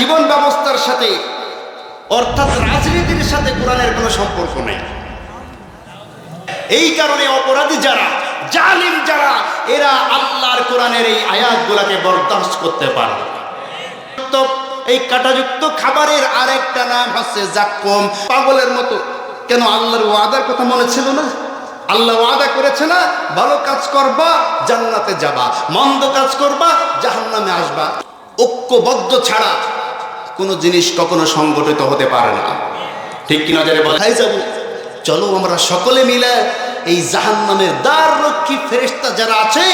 জীবন ব্যবস্থার সাথে অর্থাৎ রাজনীতির সাথে কোরআনের কোনো সম্পর্ক নেই। এই কারণে অপরাধী যারা, জালিম যারা, এরা আল্লাহর কোরআনের এই আয়াতগুলোকে বরদাস্ত করতে পারে। তো এই কাঁটাযুক্ত খাবারের আরেকটা নাম হচ্ছে জাক্কুম। পাগলের মতো কেন আল্লাহর ওয়াদার কথা মনে ছিল না? আল্লাহ ওয়াদা করেছে না, ভালো কাজ করবা জান্নাতে যাবা, মন্দ কাজ করবা জাহান্নামে আসবা। ঐক্যবদ্ধ ছাড়া কোনো জিনিস কখনো সংগঠিত হতে পারে না। ঠিক কিনা যারা বলাই যাব, চলো আমরা সকলে মিলে এই জাহান্নামের দ্বার রক্ষী ফেরেশতা যারা আছে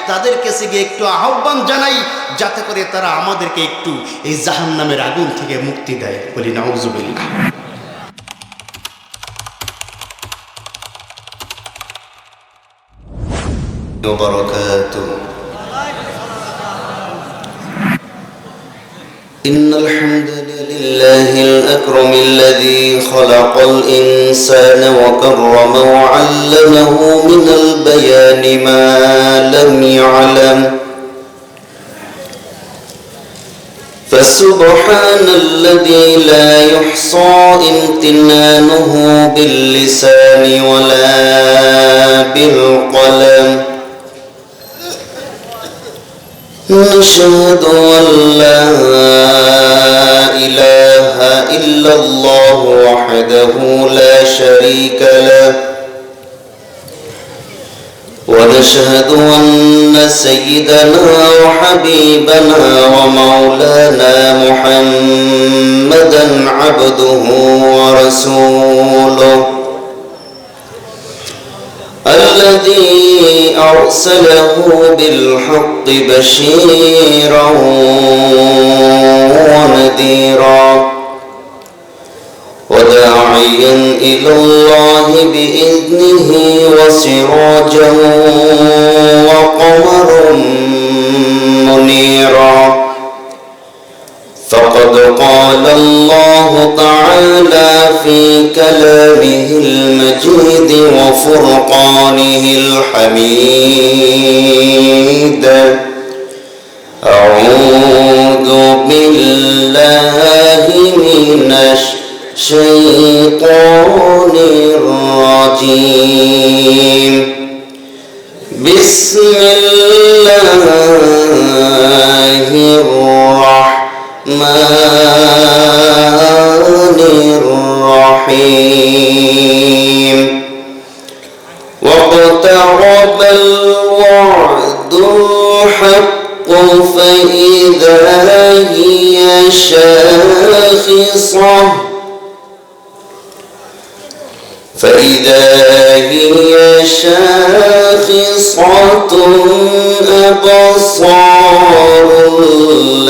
তাদের কাছে গিয়ে একটু আহ্বান জানাই, যাতে করে তারা আমাদেরকে একটু এই জাহান্নামের আগুন থেকে মুক্তি দেয়। বলি নাউযুবিল্লাহ। إن الحمد لله الأكرم الذي خلق الإنسان وكرم وعلمه من البيان ما لم يعلم فسبحان الذي لا يحصى امتنانه باللسان ولا بالقلم نشهد أن لا إله إلا الله وحده لا شريك له ونشهد أن سيدنا وحبيبنا ومولانا محمدا عبده ورسوله الذي أرسله بالحق بشيرا ونذيرا وداعيا إلى الله بإذنه وسراجا وقمرا منيرا فقد قال الله تعالى في كلامه المجيد وفرقانه الحميد أعوذ بالله من الشيطان الرجيم بسم الله الرحمن الرحيم واقترب الوعد الحق فإذا هي شاخصة أبصار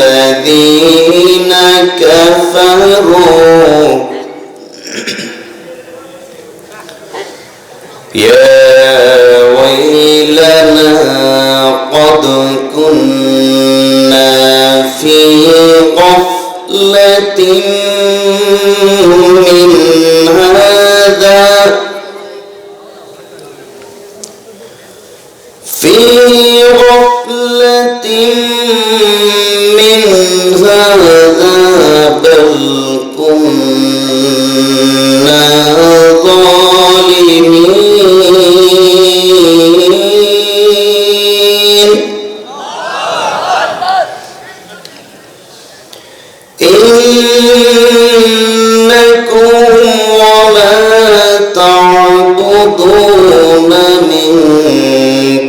الذين كفروا يا ويلنا قد كنا في غفلة من هذا بل كنا ظالمين إنكم وما تعبدون من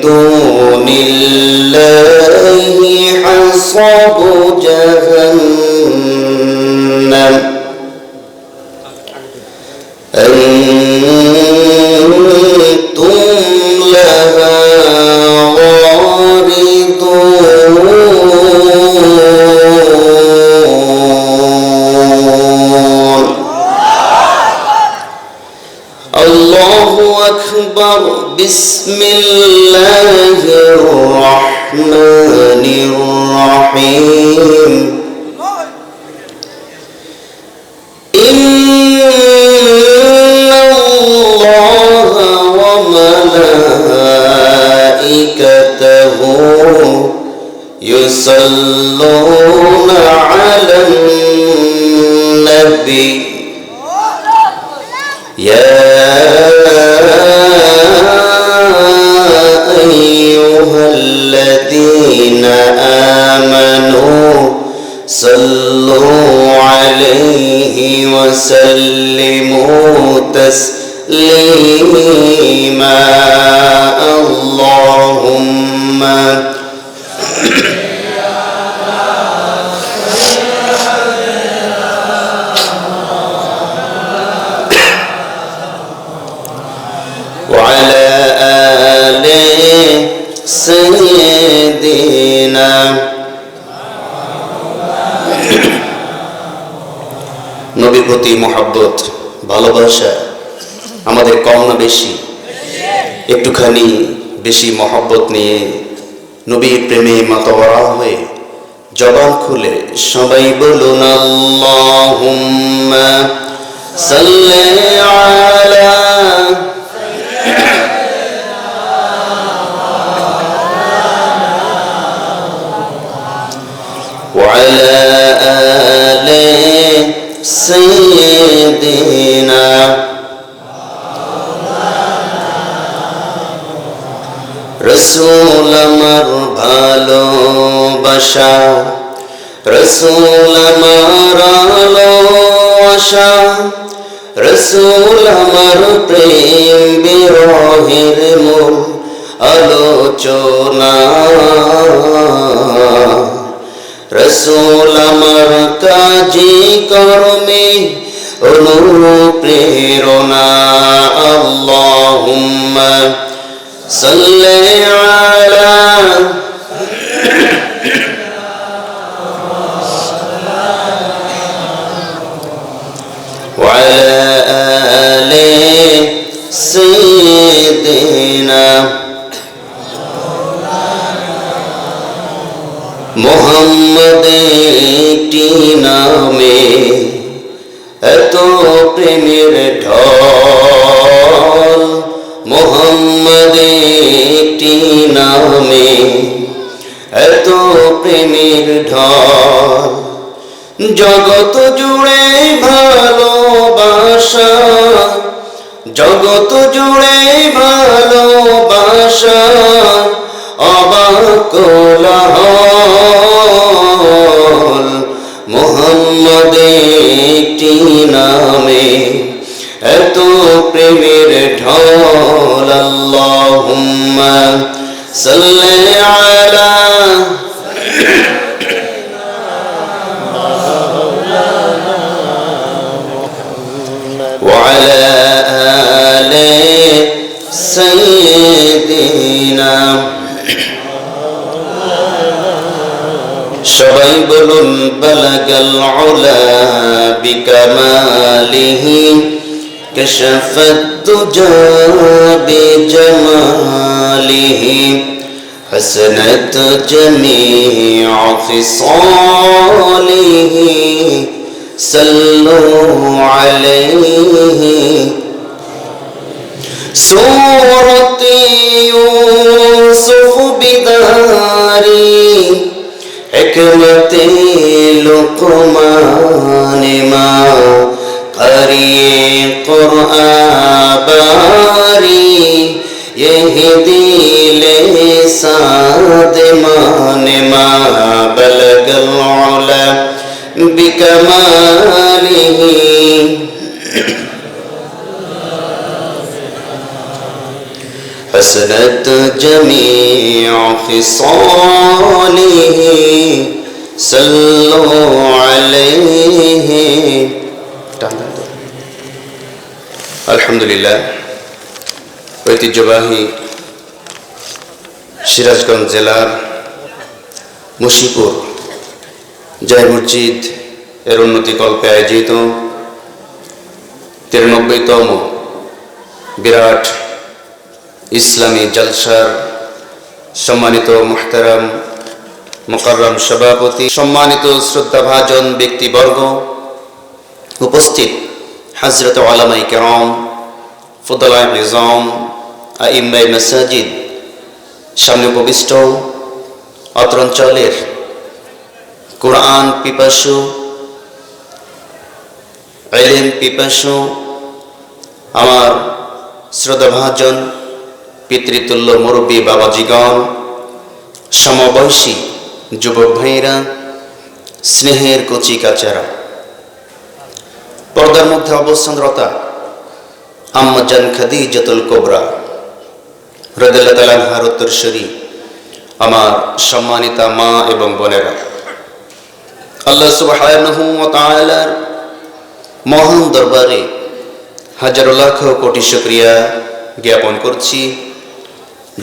دون الله حصب جهنم أنتم لها واردون الله أكبر بسم الله الرحمن الرحيم إن الله وملائكته يصلون على النبي النبي يا أيها الذين آمنوا صلوا عليه وسلموا تسليما اللهم وعلى آل سيدنا নবীর প্রতি মহব্বত ভালোবাসা আমাদের কম না বেশি? একটুখানি বেশি মহব্বত নিয়ে নবীর প্রেমে মাতোয়ারা হয়ে জবান খুলে সবাই বলুন আল্লাহুম্মা সাল্লি আলা وعلى آل سيدنا রসুল আমার ভালোবাসা রসুল আমার আলোআশা রসুল আমার প্রেম বিরহের মূল আলোচনা রসুল আমার কাজী কর্মে অনুপ্রেরণা আল্লাহুম্মা সাল্লি আলা وعلى آل سيدنا মোহাম্মদ একটি নামে এত প্রেমের ঢল মোহাম্মদ একটি নামে এত প্রেমের ঢল জগৎ জুড়ে ভালোবাসা জগৎ জুড়ে ভালোবাসা অবাক কোলাহল মোহাম্মদ একটি নামে এত প্রেমের ঢল আল্লাহুম্মা সাল্লি আলা وعلى آل سيدنا সবাই বলুন বালাগাল উলা বিকামালিহি কাশাফাত দুজা বিজামালিহি হাসানাত জামিউ ফিসালিহি সাল্লু আলাইহি সূরাত ইউসুফ বিদারি হিকমতে লুকমান মা করিয়ে কুরআন বারি ইহদি লিসাদ মান মা বলগল উলা বিকামালিহি حسنت جميع خصاله صلوا عليه আলহামদুলিল্লাহ ঐতিহ্যবাহী সিরাজগঞ্জ জেলার মুশিপুর জয় মসজিদ এর উন্নতি কল্পে আয়োজিত 93তম বিরাট ইসলামী জলসার সম্মানিত মুহতারাম মুকাররম সভাপতি, সম্মানিত শ্রদ্ধাভাজন ব্যক্তিবর্গ, উপস্থিত হযরত উলামায়ে কেরাম, ফুদালায়ে নিজাম, আইম্মায়ে মাসাজিদ, সামনে উপবিষ্ট অত্র অঞ্চলের কোরআন পিপাসু ইলম পিপাসু আমার শ্রদ্ধাভাজন পিতৃতুল্য মুরব্বী বাবাজিগণ, সমবয়সী যুবক ভাইরা, স্নেহের কচি কাচারা, পর্দার মধ্যে অবস্থানরতা আম্মাজান খাদিজাতুল কুবরা রাদিয়াল্লাহু তাআলা আনহার উত্তরসূরি আমার সম্মানিতা মা এবং বোনেরা, আল্লাহ সুবহানাহু ওয়া তাআলার মহান দরবারে হাজারো লাখ কোটি শুকরিয়া জ্ঞাপন করছি,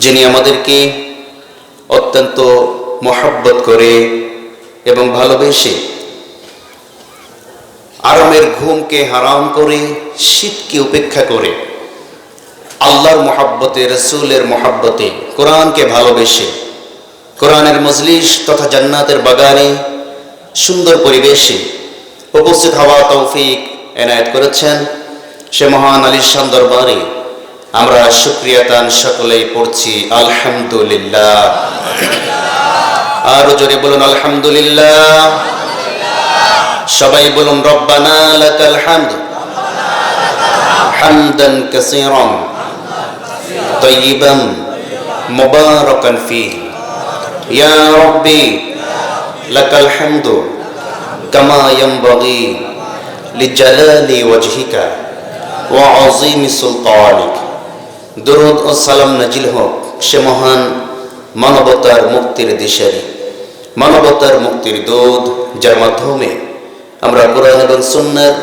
যিনি আমাদেরকে অত্যন্ত মহব্বত করে এবং ভালোবেসে আরামের ঘুমকে হারাম করে, শীতকে উপেক্ষা করে, আল্লাহর মহব্বতে, রসুলের মহব্বতে, কোরআনকে ভালোবেসে কোরআনের মজলিস তথা জান্নাতের বাগানে সুন্দর পরিবেশে উপস্থিত হওয়া তৌফিক এনায়েত করেছেন। সে মহান আলিশান দরবারে আমরা শুকরিয়াতান সকলেই পড়ছি আলহামদুলিল্লাহ। আরো জোরে বলুন আলহামদুলিল্লাহ। সবাই বলুন রব্বানা লাকাল হামদ হামদান কাসীরান তাইয়িবান মুবারাকান ফীহি ইয়া রাব্বি লাকাল হামদু কামা ইয়ানবাগি লিজালালি ওয়াজহিকা ওয়া আযীমি সুলতানিক। দরুদ ও সালাম নাজিল হোক সে মহান মানবতার মুক্তির দিশারি, মানবতার মুক্তির দূত, যার মাধ্যমে আমরা কোরআন এবং সুন্নাহর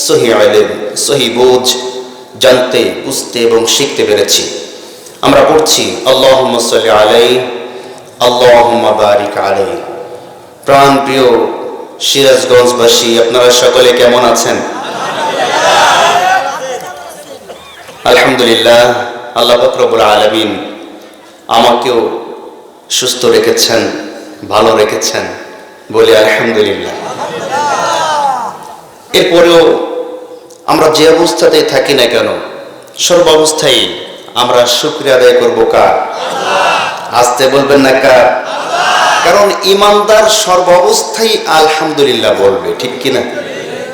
সহিহ ইলম, সহিহ বুঝ জানতে, বুঝতে এবং শিখতে পেরেছি। আমরা পড়ছি আল্লাহুম্মা সাল্লি আলাইহি আল্লাহুম্মা বারিক আলাইহি। প্রাণ প্রিয় সিরাজগঞ্জবাসী, আপনারা সকলে কেমন আছেন? আলহামদুলিল্লাহ। আল্লাহ পাক রব্বুল আলামিন আমাকেও সুস্থ রেখেছেন, ভালো রেখেছেন, বলি আলহামদুলিল্লাহ। এরপরেও আমরা যে অবস্থাতেই থাকি না কেন, সর্বাবস্থায় আমরা শুকরিয়া আদায় করবো কার? আসতে বলবেন না কার? কারণ ইমানদার সর্বাবস্থায় আলহামদুলিল্লাহ বলবে, ঠিক কিনা?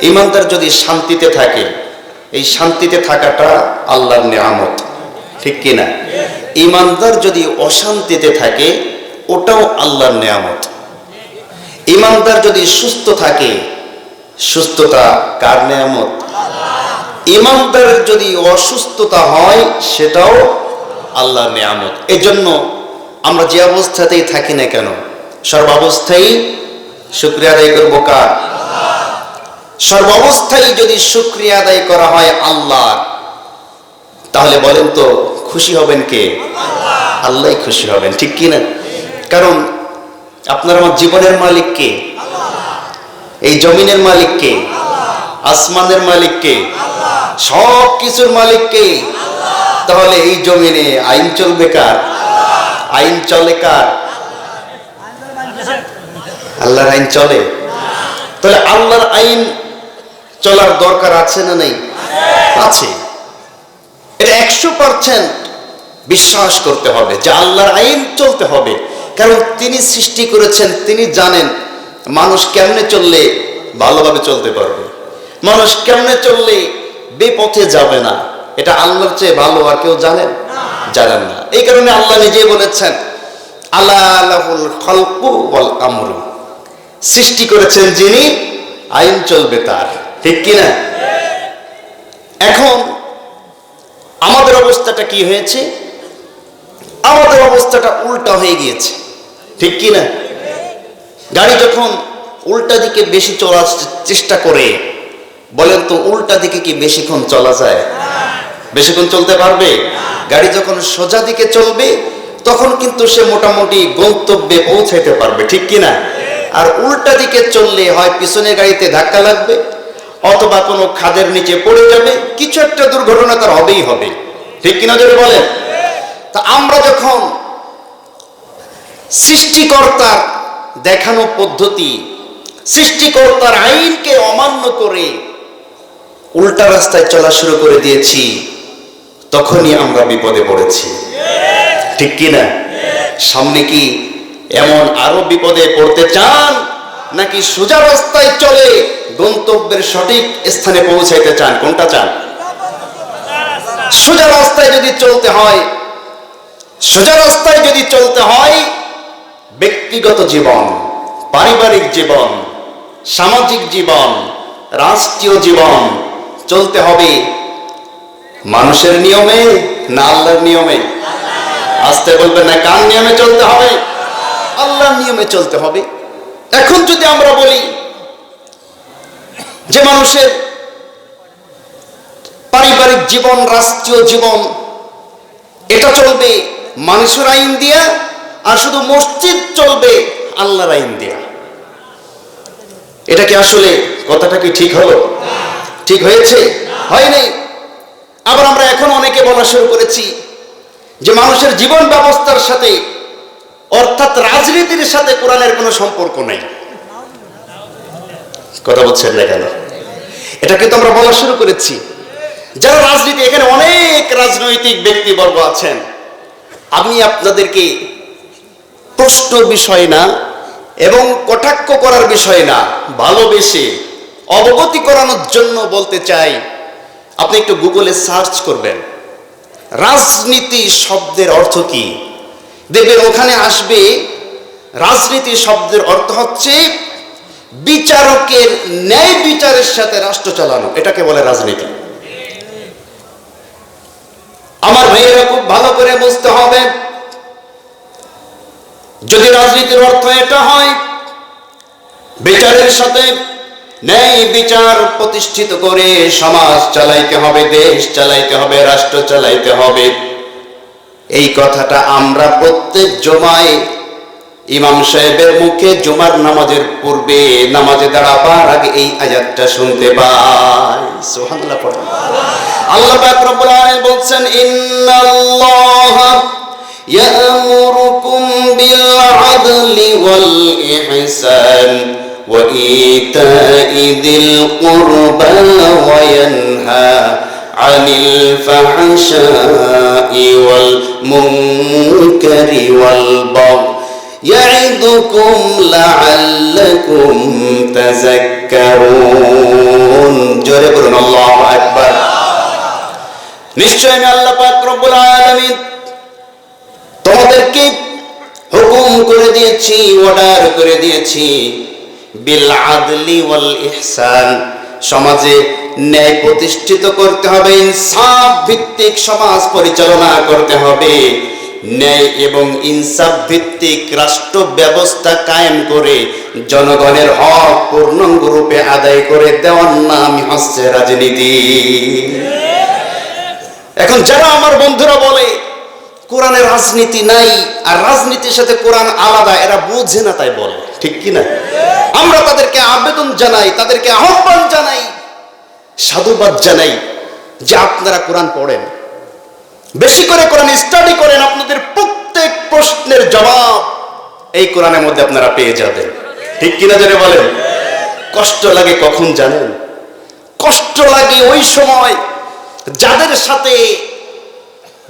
ইমানদার যদি শান্তিতে থাকে, এই শান্তিতে থাকাটা আল্লাহর নিয়ামত, ঠিক কিনা? ইমানদার যদি অশান্তিতে থাকে, ওটাও আল্লাহর নিয়ামত। ইমানদার যদি সুস্থ থাকে, সুস্থতা কার নিয়ামত? ইমানদার যদি অসুস্থতা হয়, সেটাও আল্লাহর নিয়ামত। এজন্য আমরা যে অবস্থাতেই থাকি না কেন, সর্বাবস্থায় শুকরিয়া আদায় করবো কার? সর্বাবস্থায় যদি শুকরিয়া আদায় করা হয় আল্লাহর, তাহলে বলেন তো খুশি হবেন কে? আল্লাহ খুশি হবেন, ঠিক কিনা? কারণ আপনার আমার জীবনের মালিক কে? এই জমিনের মালিক কে? আসমানের মালিক কে? সব কিছুর মালিক কে? তাহলে এই জমিনে আইন চলবে কার? আইন চলে কার? আল্লাহর আইন চলে। তাহলে আল্লাহর আইন চলার দরকার আছে না নেই? আছে। এটা 100% বিশ্বাস করতে হবে যে আল্লাহর আইন চলতে হবে। কারণ তিনি সৃষ্টি করেছেন, তিনি জানেন মানুষ কেমনে চললে ভালোভাবে চলতে পারবে, মানুষ কেমনে চললে বেপথে যাবে না। এটা আল্লাহর চেয়ে ভালো আর কেউ জানেন না। এই কারণে আল্লাহ নিজেই বলেছেন আলা লাহুল খালকু ওয়াল আমরু, সৃষ্টি করেছেন যিনি, আইন চলবে তার, ঠিক কিনা? এখন আমাদের অবস্থাটা কি হয়েছে? আমাদের অবস্থাটা উল্টা হয়ে গিয়েছে, ঠিক কিনা? গাড়ি যখন উল্টা দিকে বেশি চলার চেষ্টা করে, বলেন তো উল্টা দিকে কি বেশিক্ষণ চলা যায়? বেশিক্ষণ চলতে পারবে? গাড়ি যখন সোজা দিকে চলবে তখন কিন্তু সে মোটামুটি গন্তব্যে পৌঁছাইতে পারবে, ঠিক কিনা? আর উল্টা দিকে চললে হয় পিছনের গাড়িতে ধাক্কা লাগবে, অথবা কোনো খাদের নিচে পড়ে যাবে, কিছু একটা দুর্ঘটনা তার হবেই হবে, ঠিক কিনা যদি বলেন? তা আমরা যখন সৃষ্টিকর্তার দেখানো পদ্ধতি, সৃষ্টিকর্তার আইনকে অমান্য করে উল্টা রাস্তায় চলা শুরু করে দিয়েছি, তখনই আমরা বিপদে পড়েছি, ঠিক কিনা? সামনে কি এমন আরো বিপদে পড়তে চান নাকি সোজা রাস্তায় চলে গন্তব্যের সঠিক স্থানে পৌঁছাইতে চান? কোনটা চান? সোজা রাস্তায় যদি চলতে হয়, সোজা রাস্তায় যদি চলতে হয়, ব্যক্তিগত জীবন, পারিবারিক জীবন, সামাজিক জীবন, রাষ্ট্রীয় জীবন চলতে হবে মানুষের নিয়মে না আল্লাহর নিয়মে? আসতে বলবেন না, কার নিয়মে চলতে হবে? আল্লাহর নিয়মে চলতে হবে। এখন যদি আমরা বলি যে মানুষের পারিবারিক জীবন, রাষ্ট্রীয় জীবন এটা চলবে মানুষের আইন দিয়া, আর শুধু মসজিদ চলবে আল্লাহর আইন দিয়া, এটা কি আসলে কথাটা কি ঠিক হলো? ঠিক হয়েছে? হয়নি। আবার আমরা এখন অনেকে বলা শুরু করেছি যে মানুষের জীবন ব্যবস্থার সাথে, অর্থাৎ রাজনীতির সাথে কোরআনের কোনো সম্পর্ক নেই। কথা বলছেন না কেন? এটা কিন্তু আমরা বলা শুরু করেছি। যারা রাজনীতি, এখানে অনেক রাজনৈতিক ব্যক্তিবর্গ আছেন, আমি আপনাদেরকে প্রশ্ন বিষয় না এবং কটাক্ষ করার বিষয় না, ভালোবেসে অবগতি করানোর জন্য বলতে চাই, আপনি একটু গুগলে সার্চ করবেন রাজনীতি শব্দের অর্থ কি, দেখবেন ওখানে আসবে রাজনীতি শব্দের অর্থ হচ্ছে বিচারকের ন্যায় বিচারের সাথে রাষ্ট্র চালানো, এটাকে বলে রাজনীতি। আমার ভাইয়েরা খুব ভালো করে বুঝতে হবে, যদি রাজনীতির অর্থ এটা হয় বিচারের সাথে ন্যায় বিচার প্রতিষ্ঠিত করে সমাজ চালাইতে হবে, দেশ চালাইতে হবে, রাষ্ট্র চালাইতে হবে, এই কথাটা আমরা প্রত্যেক জুমায় ইমাম সাহেবের মুখে জুমার নামাজের পূর্বে নামাজে দাঁড়াবার আগে এই আয়াতটা শুনতে পাই। সুবহানাল্লাহ পড়েন। আল্লাহ পাক রব্বুল আলামিন বলছেন, ইন্নাল্লাহা ইয়া'মুরুকুম বিল আদলি ওয়াল ইহসান ওয়া ইতা'i যিল কুরবা ওয়া ইয়ানহা আনিল ফাহশাই ওয়াল মুনকারি ওয়াল বাগই ইয়াইদুকুম লাআল্লাকুম তাযাক্কারুন। জোরে বলুন আল্লাহু আকবার। নিশ্চয় আমি আল্লাহ পাক রব্বুল আলামিন তোমাদেরকে হুকুম করে দিয়েছি, অর্ডার করে দিয়েছি, বিল আদলি ওয়াল ইহসান, সমাজে ন্যায় প্রতিষ্ঠিত করতে হবে, ইনসাফ ভিত্তিক সমাজ পরিচালনা করতে হবে, ন্যায় এবং ইনসাফ ভিত্তিক রাষ্ট্র ব্যবস্থা কায়েম করে জনগণের হক পূর্ণাঙ্গ রূপে আদায় করে দেওয়ার নামই হচ্ছে রাজনীতি। এখন যারা আমার বন্ধুরা বলে কোরআনের রাজনীতি নাই আর রাজনীতির সাথে কোরআন আলাদা, এরা বোঝে না তাই বলে, ঠিক কি না? আমরা তাদেরকে আবেদন জানাই, তাদেরকে আহ্বান জানাই, সাধুবাদ জানাই যে আপনারা কোরআন পড়েন, বেশি করে কোরআন স্টাডি করেন, আপনাদের প্রত্যেক প্রশ্নের জবাব এই কোরআনের মধ্যে আপনারা পেয়ে যাবেন, ঠিক কিনা জেনে বলেন। কষ্ট লাগে কখন জানেন? কষ্ট লাগে ওই সময় যাদের সাথে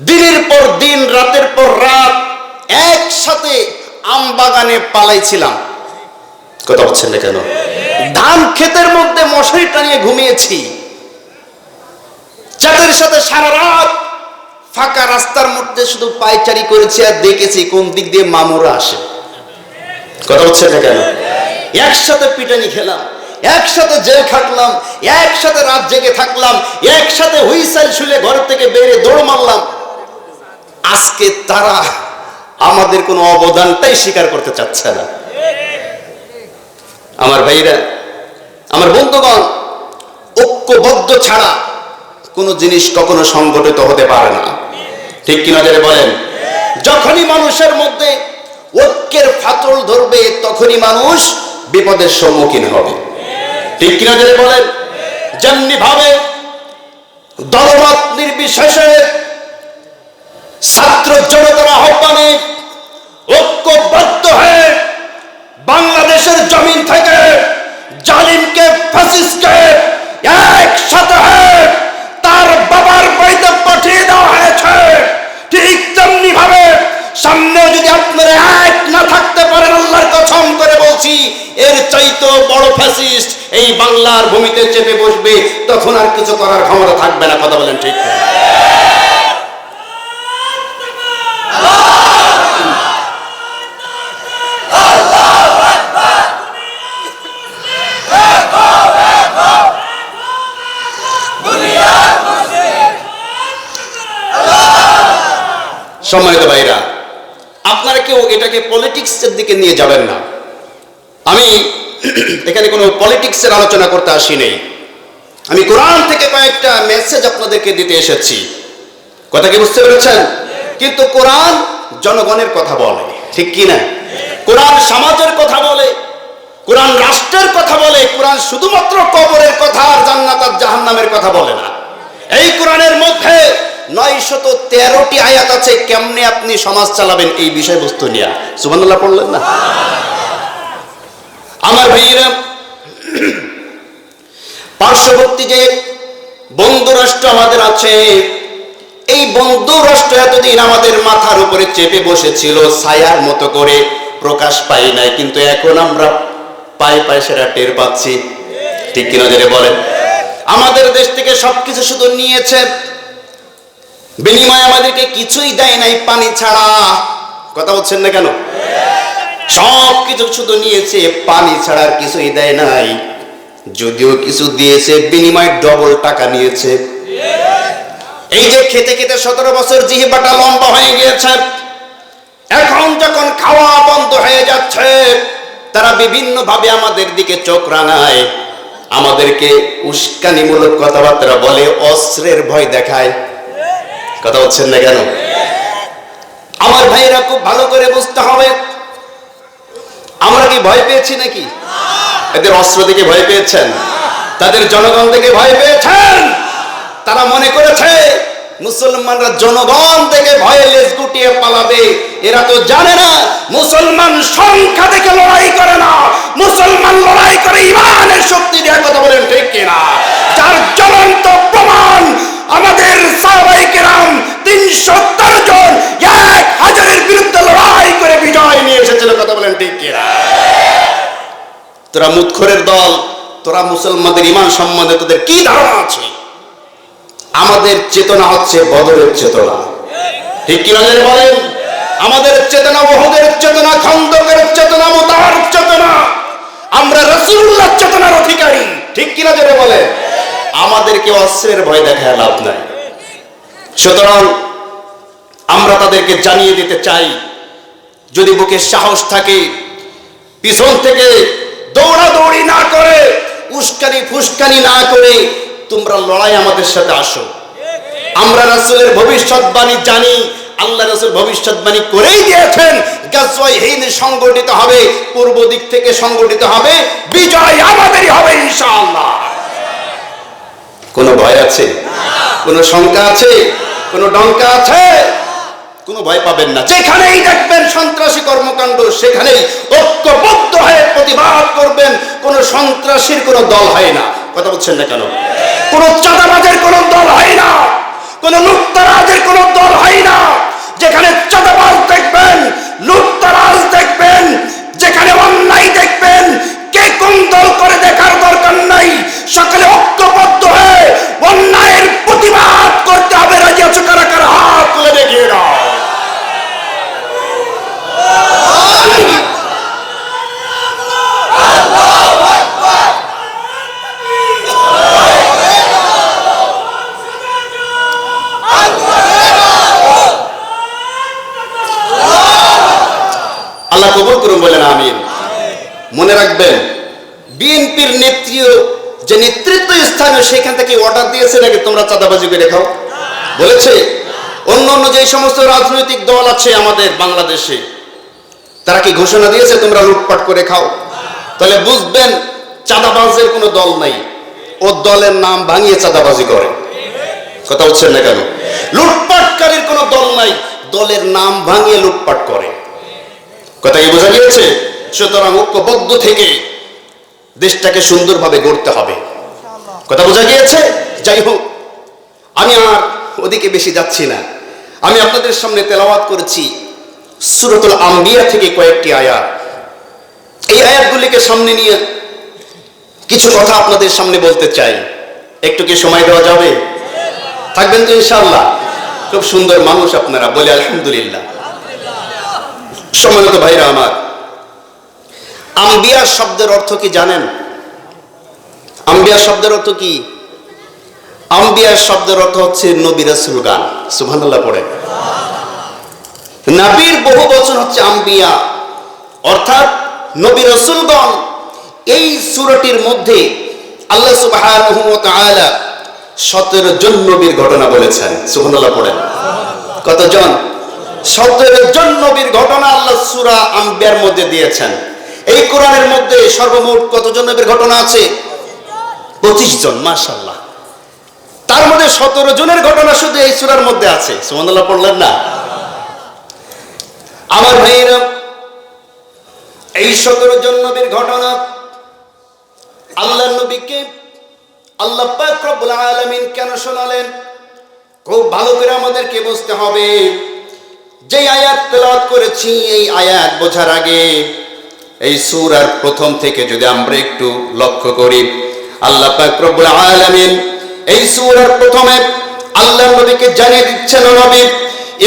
দিনের পর দিন, রাতের পর রাত একসাথে আম বাগানে পালাইছিলাম, কথা বলছেন না কেন? ধান ক্ষেতের মধ্যে মশারি টানিয়ে ঘুমিয়েছি, যাদের সাথে সারা রাত ফাঁকা রাস্তার মধ্যে শুধু পায়চারি করেছি আর দেখেছি কোন দিক দিয়ে মামুরা আসে, কথা হচ্ছে না কেন? একসাথে পিটানি খেলাম, একসাথে জেল খাটলাম, একসাথে রাত জেগে থাকলাম, একসাথে হুইসেল শুলে ঘর থেকে বেরে দৌড় মারলাম। আজকে তারা আমাদের কোনো অবদানটাই স্বীকার করতে চাচ্ছে না। আমার ভাইরা, আমার বন্ধুগণ, ঐক্যবদ্ধ ছাড়া কোনো জিনিস কখনো সংগঠিত হতে পারে না, ঠিক কিনা যারা বলেন? যখনই মানুষের মধ্যে ঐক্যের ফাটল ধরবে তখনই মানুষ বিপদের সম্মুখীন হবে, ঠিক কিনা যারা বলেন? যেমনি ভাবে দলমত নির্বিশেষে ছাত্র জনতার আহ্বানে ঐক্যবদ্ধ হয়ে বাংলাদেশের জমিন থেকে জালিমকে, ফ্যাসিস্টকে একসাথে তার বাবার বাড়িতে পাঠিয়ে দেওয়া হয়েছে, ঠিক তেমনি ভাবে সামনেও যদি আপনারা এক না থাকতে পারেন, আল্লাহর কসম করে বলছি বলছি, এর চাইতো বড় ফ্যাসিস্ট এই বাংলার ভূমিতে চেপে বসবে, তখন আর কিছু করার ক্ষমতা থাকবে না। কথা বলেন ঠিক কিনা? সম্মানিত ভাইরা, আপনারা কেউ এটাকে পলিটিক্সের দিকে নিয়ে যাবেন না। আমি এখানে কোনো পলিটিক্সের আলোচনা করতে আসি নেই। আমি কোরআন থেকে কয়েকটা মেসেজ আপনাদেরকে দিতে এসেছি। কথা কি বুঝতে পেরেছেন? কিন্তু কোরআন জনগণের কথা বলে, ঠিক কি না? কোরআন সমাজের কথা বলে, কোরআন রাষ্ট্রের কথা বলে। কোরআন শুধুমাত্র কবরের কথা আর জান্নাত আর জাহান্নামের কথা বলে না। এই কোরআনের মধ্যে 913টি আয়াত আছে কেমনে আপনি সমাজ চালাবেন এই বিষয়বস্তু নিয়ে। সুবহানাল্লাহ পড়লেন না? আমার ভাইয়েরা, পার্শ্ববর্তী যে বন্ধু রাষ্ট্র আমাদের আছে, এই বন্ধু রাষ্ট্র এতদিন আমাদের মাথার উপরে চেপে বসেছিল ছায়ার মতো করে, প্রকাশ পাই নাই, কিন্তু এখন আমরা পায়ে পায়ে সেটা টের পাচ্ছি। ঠিক কিনা জেনে বলেন? আমাদের দেশ থেকে সবকিছু শুধু নিয়েছে, বিনিময়ে আমাদেরকে কিছুই দেয় নাই, পানি ছাড়া। কথা বলছেন না কেন? সবকিছু শুধু নিয়েছে, পানি ছাড়া আর কিছুই দেয় নাই। যদিও কিছু দিয়েছে, বিনিময়ে ডবল টাকা নিয়েছে। এই যে খেতে খেতে 17 বছর জিহ্বাটা লম্বা হয়ে গিয়েছে, এখন যখন খাওয়া বন্ধ হয়ে যাচ্ছে, তারা বিভিন্ন ভাবে আমাদের দিকে চোখ রাঙায়, আমাদেরকে উস্কানিমূলক কথাবার্তা বলে, অস্ত্রের ভয় দেখায়। কথা বলছেন না কেন? আমার ভাইরা খুব ভালো করে বুঝতে হবে, আমরা কি ভয় পেয়েছি নাকি? এদের অস্ত্র থেকে ভয় পেয়েছেন? তাদের জনগণ থেকে ভয় পেয়েছেন? তারা মনে করেছে মুসলমানরা জনগণ থেকে ভয়ে লেজ গুটিয়ে পালাবে। এরা তো জানে না মুসলমান সংখ্যা থেকে লড়াই করে না, মুসলমান লড়াই করে ইমানের শক্তি দিয়ে। কথা বলেন ঠিক কিনা? যার জ্বলন্ত প্রমাণ আমাদের সাহাবায়ে কেরাম 370 জন 1000-এর বিরুদ্ধে লড়াই করে বিজয় নিয়ে এসেছিল। কথা বলেন ঠিক কিনা? তোরা মুতখোরের দল, তোরা মুসলমানদের ইমান সম্বন্ধে তোদের কি ধারণা আছে? আমাদের চেতনা হচ্ছে বদরের চেতনা। ঠিক কিনা বলেন? আমাদের চেতনা ওহদের চেতনা, খন্দকের চেতনা, মুতার চেতনা। আমরা রাসূলুল্লাহর চেতনার অধিকারী। ঠিক কিনা জেনে বলেন? আমাদেরকে অস্ত্রের ভয় দেখায় লাভ নাই। সুতরাং আমরা তাদেরকে জানিয়ে দিতে চাই, যদি বুকে সাহস থাকে, পিছন থেকে দৌড়াদৌড়ি না করে, উস্কানি ফুস্কানি না করে তোমরা লড়াই আমাদের সাথে আসো। আমরা রাসূলের ভবিষ্যৎবাণী জানি, আল্লাহ রাসূল ভবিষ্যৎবাণী করেই দিয়েছেন, গাজওয়ায়ে হিন্দ সংগঠিত হবে, পূর্ব দিক থেকে সংগঠিত হবে, বিজয় আমাদেরই হবে ইনশাআল্লাহ। কোনো ভয় আছে? কোনো শঙ্কা আছে? কোনো ডঙ্কা আছে? কোনো ভয় পাবেন না। যেখানেই দেখবেন সন্ত্রাসী কর্মকাণ্ড, সেখানেই ঐক্যবদ্ধ হয়ে প্রতিবাদ করবেন। কোনো সন্ত্রাসীর কোনো দল হয় না। কথা বলছেন না কেন? কোনো চাঁদাবাজের কোনো দল হয় না, কোনো লুটতরাজের কোনো দল হয় না। যেখানে চাঁদাবাজ দেখবেন, লুটতরাজ দেখবেন, যেখানে অন্যায় দেখবেন, কে কোন দল করে দেখার দরকার নাই। সকলে ঐক্যবদ্ধ হয়ে অন্যায়ের প্রতিবাদ করতে হবে। রাজি আছো কারা কারা? হাত তুলে দেখিয়ে দাও। আল্লাহ কবুল করুন, বলেন আমিন। মনে রাখবেন, বিএনপির যে নেতৃত্ব স্থানীয়, সেখান থেকে অর্ডার দিয়েছে নাকি তোমরা চাঁদাবাজি করে খাও? বলেছে? অন্য অন্য যে সমস্ত রাজনৈতিক দল আছে আমাদের বাংলাদেশে, তারা কি ঘোষণা দিয়েছে তোমরা লুটপাট করে খাও? তাহলে বুঝবেন চাঁদাবাজের কোনো দল নাই, ও দলের নাম ভাঙিয়ে চাঁদাবাজি করে। কথা বলছেন না কেন? লুটপাটকারীর কোনো দল নাই, দলের নাম ভাঙিয়ে লুটপাট করে। কথা কি বোঝা গিয়েছে? সুতরাং ঐক্যবদ্ধ থেকে দেশটাকে সুন্দরভাবে গড়তে হবে। কথা বোঝা গিয়েছে? যাই হোক, আমি আর ওদিকে বেশি যাচ্ছি না। আমি আপনাদের সামনে তেলাওয়াত করেছি সূরাতুল আম্বিয়া থেকে কয়েকটি আয়াত। এই আয়াতগুলিকে সামনে নিয়ে কিছু কথা আপনাদের সামনে বলতে চাই। একটু কি সময় দেওয়া যাবে? থাকবেন তো ইনশাআল্লাহ? খুব সুন্দর মানুষ আপনারা, বলে আলহামদুলিল্লাহ। সম্মানিত ভাইরা আমার, আম্বিয়া শব্দের অর্থ কি জানেন? আম্বিয়া শব্দের অর্থ কি? আম্বিয়া শব্দের অর্থ হচ্ছে নবী রাসূলগণ। সুবহানাল্লাহ পড়ে। নবীর বহু বচন হচ্ছে আম্বিয়া, অর্থাৎ নবী রাসূলগণ। এই সূরাটির মধ্যে আল্লাহ সুবহানাহু ওয়া তাআলা 17 জন নবীর ঘটনা বলেছেন। সুবহানাল্লাহ পড়েন। কতজন? 17 জন নবীর ঘটনা আল্লাহ সূরা আম্বিয়ার মধ্যে দিয়েছেন। এই কোরআনের মধ্যে সর্বমোট কতজন নবীর ঘটনা আছে? 25 জন। মাশাআল্লাহ। তার মধ্যে 17 জনের ঘটনা শুধু এই সূরার মধ্যে আছে। সুবহানাল্লাহ পড়লেন না? আমার ভাইয়েরা, এই 17 জন নবীর ঘটনা আল্লাহর নবীকে আল্লাহ পাক রব্বুল আলামিন কেন শোনালেন? খুব ভালো করে আমাদেরকে বুঝতে হবে। যে আয়াত তেলাওয়াত করেছি, এই আয়াত বোঝার আগে এই সূরার প্রথম থেকে যদি আমরা একটু লক্ষ্য করি, আল্লাহ পাক রব্বুল আলামিন এই সূরার প্রথমে আল্লাহর নবীকে জানিয়ে দিচ্ছেন, নবী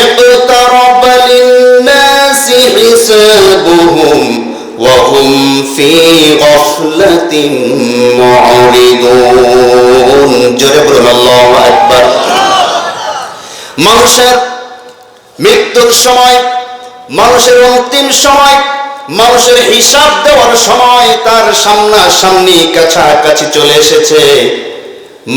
ইকতারাবা লিন-নাসি হিসাবুহুম ওয়া হুম ফি গাফলাতিন মু'রিদুন। জোরে বলুন আল্লাহু আকবার। মানুষের মৃত্যুর সময়, মানুষের অন্তিম সময়, মানুষের হিসাব দেওয়ার সময় তার সামনাসামনি কাছাকাছি চলে এসেছে।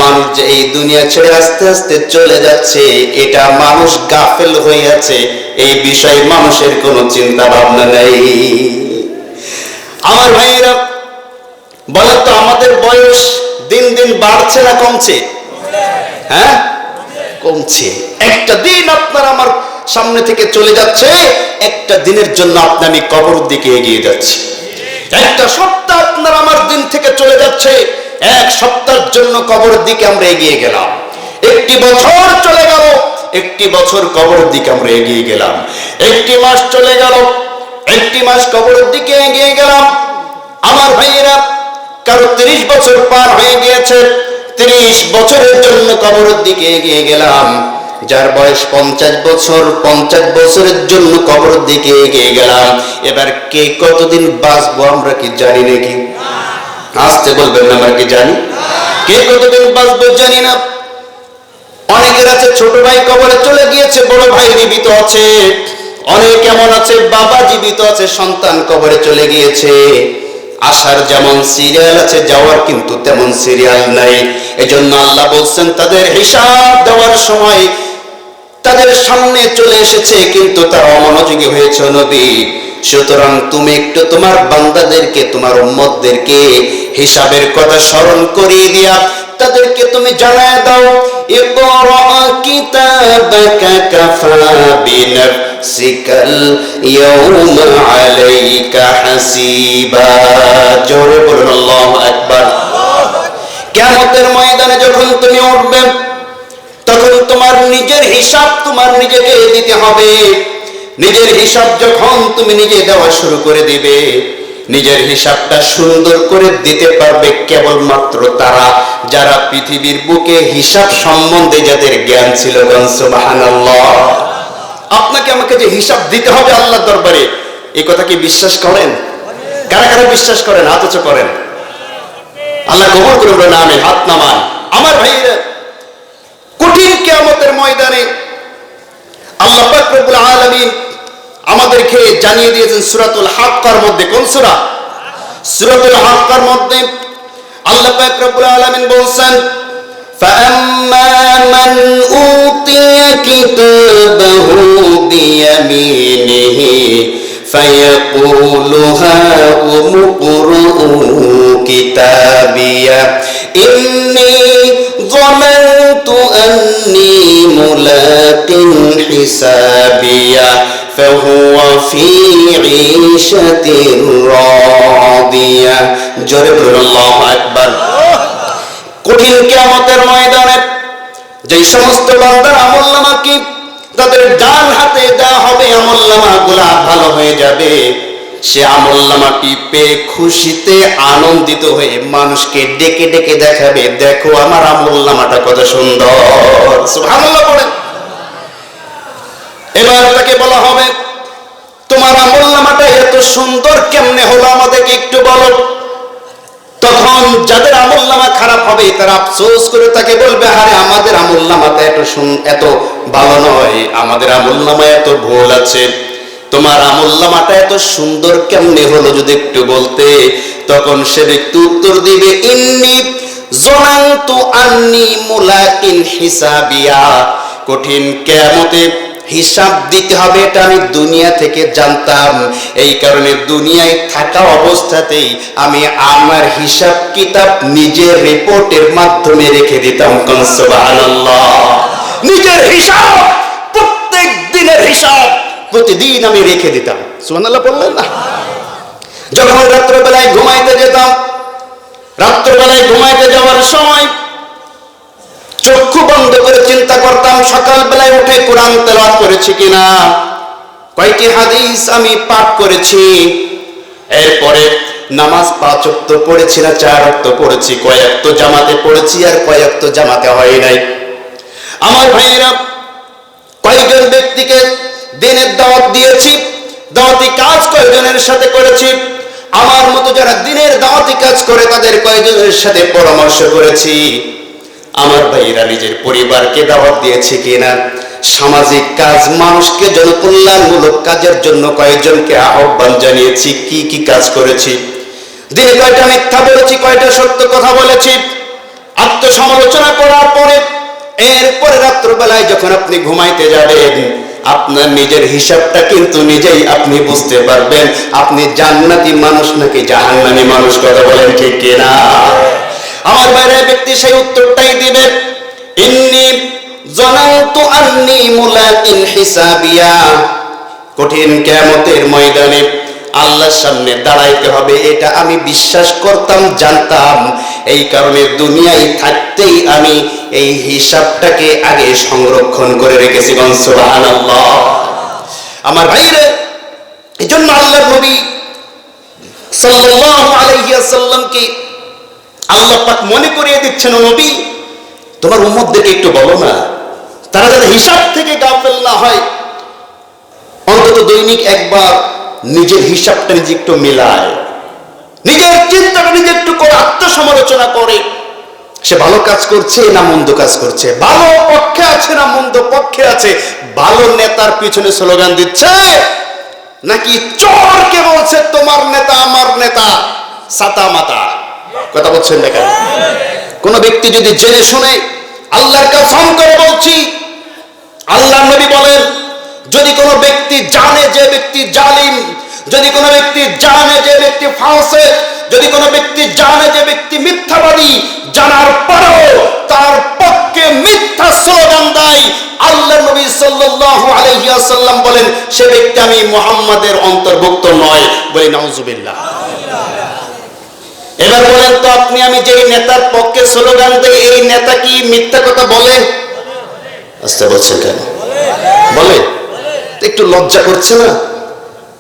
মানুষ যে এই দুনিয়া ছেড়ে আস্তে আস্তে চলে যাচ্ছে, এটা মানুষ গাফেল হয়ে আছে, এই বিষয়ে মানুষের কোনো চিন্তা ভাবনা নেই। আমার ভাইয়েরা, বলেন তো আমাদের বয়স দিন দিন বাড়ছে না কমছে? হ্যাঁ, কমছে। একটা দিন আপনার আমার সামনে থেকে চলে যাচ্ছে, একটা দিনের জন্য আপনি আমি কবর দিকে এগিয়ে যাচ্ছি। একটা সপ্তাহ আপনার আমার দিন থেকে চলে যাচ্ছে, এক সপ্তাহের জন্য কবরের দিকে আমরা এগিয়ে গেলাম। একটি বছর চলে গেল, একটি বছর কবরের দিকে আমরা এগিয়ে গেলাম। একটি মাস চলে গেল, একটি মাস কবরের দিকে এগিয়ে গেলাম। আমার ভাইয়েরা, কারো 30 বছর পার হয়ে গিয়েছে, 30 বছরের জন্য কবরের দিকে এগিয়ে গেলাম। যার বয়স 50 বছর, 50 বছরের জন্য কবরের দিকে এগিয়ে গেলাম। এবার কে কতদিন বাঁচবো আমরা কি জানি নাকি? আসতে বলবেন না, আমরা কি জানি? কে কতদিন বাঁচবো জানি না। অনেকের আছে ছোট ভাই কবরে চলে গিয়েছে, বড় ভাই জীবিত আছে। অনেক এমন আছে বাবা জীবিত আছে, সন্তান কবরে চলে গিয়েছে। আসার যেমন সিরিয়াল আছে, যাওয়ার কিন্তু তেমন সিরিয়াল নাই। এজন্য আল্লাহ বলছেন তাদের হিসাব দেওয়ার সময় তাদের সামনে চলে এসেছে, কিন্তু তারা অমনোযোগী হয়েছে নবী। সুতরাং তুমি একটু তোমার বান্দাদেরকে, তোমার উম্মতদেরকে হিসাবের কথা স্মরণ করিয়ে দিয়া তাদেরকে তুমি জানায় দাও, ইকরা কিতাবাকা কাফা বিনাফসিকাল ইয়াউমা আলাইকা হাসিবা। জোরে বলুন আল্লাহু আকবার। কিয়ামতের ময়দানে যখন তুমি উঠবে, তখন তোমার নিজের হিসাব তোমার নিজেকে দিতে হবে। নিজের হিসাব যখন তুমি নিজে দেওয়া শুরু করে দিবে, নিজের হিসাবটা সুন্দর করে দিতে পারবে কেবলমাত্র তারা যারা পৃথিবীর বুকে হিসাব সম্বন্ধে যাদের জ্ঞান ছিল। সুবহানাল্লাহ। আপনাকে আমাকে যে হিসাব দিতে হবে আল্লাহর দরবারে, এই কথা কি বিশ্বাস করেন? কারা কারা বিশ্বাস করেন? হাত উঁচু করেন। আল্লাহ কবুল করুন না। আমি হাত নামান। আমার ভাইরা, কঠিন কিয়ামতের ময়দানে আল্লাহ পাক রব্বুল আলামিন আমাদেরকে জানিয়ে দিয়েছেন সূরাতুল হাক্কার মধ্যে। কোন সূরা? সূরাতুল হাক্কার মধ্যে আল্লাহ পাক রব্বুল আলামিন বলেন, ফাআম্মা মান উতিয়া কিতাবাহু বিয়ামিনিহি ফায়াকুলু হাউমুকরু কিতাবিয়া ইন্নী যানানতু আন্নী মুলাকিন হিসাবিয়া ফাহুয়া ফি ঈশাতির রাদিয়া। জোরে বলুন আল্লাহু আকবার। কঠিন কিয়ামতের ময়দানে যে সমস্ত বান্দার আমলনামা কি তাদের ডান হাতে দেওয়া হবে, আমলনামাগুলো ভালো হয়ে যাবে। সে আমলনামাটি পেয়ে খুশিতে আনন্দিত হয়ে মানুষকে ডেকে ডেকে দেখাবে, দেখো আমার আমলনামাটা কত সুন্দর। সুবহানাল্লাহ বলেন। এবার তাকে বলা হবে, তোমার আমলনামাটা এত সুন্দর কেমনে হলো আমাদেরকে একটু বলো। তখন যাদের আমলনামা খারাপ হবে তারা আফসোস করে তাকে বলবে, আরে আমাদের আমলনামাটা এত ভালো নয়, আমাদের আমলনামায় এত ভুল আছে, তোমার আমলনামাটা এত সুন্দর কেমনে হলো যদি একটু বলতে। তখন সে ব্যক্তি উত্তর দিবে, ইন্নী যনানতু আন্নী মুলাকিন হিসাবিয়া, কঠিন কিয়ামতে হিসাব দিতে হবে এটা আমি দুনিয়া থেকে জানতাম, এই কারণে দুনিয়ায় থাকা অবস্থাতেই আমি আমার হিসাব কিতাব নিজের রিপোর্টের মাধ্যমে রেখে দিতাম। সুবহানাল্লাহ। নিজের হিসাব, প্রত্যেক দিনের হিসাব প্রতিদিন আমি রেখে দিতাম। সুবহানাল্লাহ বললেন না? যখন রাত্রবেলায় ঘুমাইতে যেতাম, রাত্রবেলায় ঘুমাইতে যাওয়ার সময় চক্ষু বন্ধ করে চিন্তা করতাম সকালবেলায় উঠে কোরআন তেলাওয়াত করেছি কিনা, কয়টি হাদিস আমি পাঠ করেছি, এরপরে নামাজ 5 ওয়াক্ত পড়েছি না 4 ওয়াক্ত পড়েছি, কয় ওয়াক্ত জামাতে পড়েছি আর কয় ওয়াক্ত জামাতে হয় নাই। আমার ভাইয়েরা, কয়েকজন ব্যক্তিকে দিনের দাওয়াত দিয়েছি, দাওয়াতি কাজ কয়েকজনের সাথে করেছি, আমার মতো যারা দিনের দাওয়াতি কাজ করে তাদের কয়েকজনের সাথে পরামর্শ করেছি। আমার ভাইয়েরা, নিজের পরিবারকে দাওয়াত দিয়েছি কিনা, সামাজিক কাজ, মানুষকে জনকল্যাণমূলক কাজের জন্য কয়েকজনকে আহ্বান জানিয়েছি, কি কি কাজ করেছি, দিনে কয়টা মিথ্যা বলেছি, কয়টা সত্য কথা বলেছি, আত্মসমালোচনা করার পরে এরপরে রাত্রবেলায় যখন আপনি ঘুমাইতে যাবেন আপনার নিজের হিসাবটা কিন্তু নিজেই আপনি বুঝতে পারবেন, আপনি জান্নাতি মানুষ নাকি জাহান্নামী মানুষ, কথা বলেন ঠিক কিনা? আমার বাইরে ব্যক্তি সেই উত্তরটাই দিবে, ইন্নী যনানতু আন্নী মুলাকিন হিসাবিয়া, কঠিন কিয়ামতের ময়দানে আল্লাহর সামনে দাঁড়াইতে হবে এটা আমি বিশ্বাস করতাম, জানতাম, এই কারণে দুনিয়ায় থাকতেই আমি এই হিসাবটাকে আগে সংরক্ষণ করে রেখেছি। সুবহানাল্লাহ। আমার ভাইরা, এজন্য আল্লাহর নবী সাল্লাল্লাহু আলাইহি ওয়াসাল্লামকে আল্লাহ পাক মনে করিয়ে দিচ্ছেন, ও নবী তোমার উম্মতদেরকে একটু বলো না, তারা যাতে হিসাব থেকে গাফেল না হয়, অন্তত দৈনিক একবার নিজের হিসাবটা নিজে একটু মিলায়, নিজের চিন্তাটা নিজে একটু করে আত্মসমালোচনা করে, সে ভালো কাজ করছে না মন্দ কাজ করছে, ভালো পক্ষে আছে না মন্দ পক্ষে আছে, ভালো নেতার পিছনে স্লোগান দিচ্ছে নাকি চোরকে বলছে তোমার নেতা আমার নেতা সাতা মাতা, কথা বলছেন না কেন? কোন ব্যক্তি যদি জেনে শুনে, আল্লাহর কসম করে বলছি, আল্লাহর নবী বলেন, যদি কোনো ব্যক্তি জানে যে ব্যক্তি জালিম, যদি কোনো ব্যক্তি জানে যে ব্যক্তি ফাসিক, যদি কোনো ব্যক্তি জানে যে ব্যক্তি মিথ্যাবাদী, জানার পরেও তার পক্ষে মিথ্যা স্লোগান দেয়, আল্লাহর নবী সাল্লাল্লাহু আলাইহি ওয়াসাল্লাম বলেন সে ব্যক্তি আমি মুহাম্মাদের অন্তর্ভুক্ত নয়। বলি নাউজুবিল্লাহ। এবার বলেন তো আপনি, আমি যেই নেতার পক্ষে স্লোগান দেই এই নেতা কি মিথ্যা কথা বলে? আস্তে বলছেন কেন? বলে। একটু লজ্জা করছে না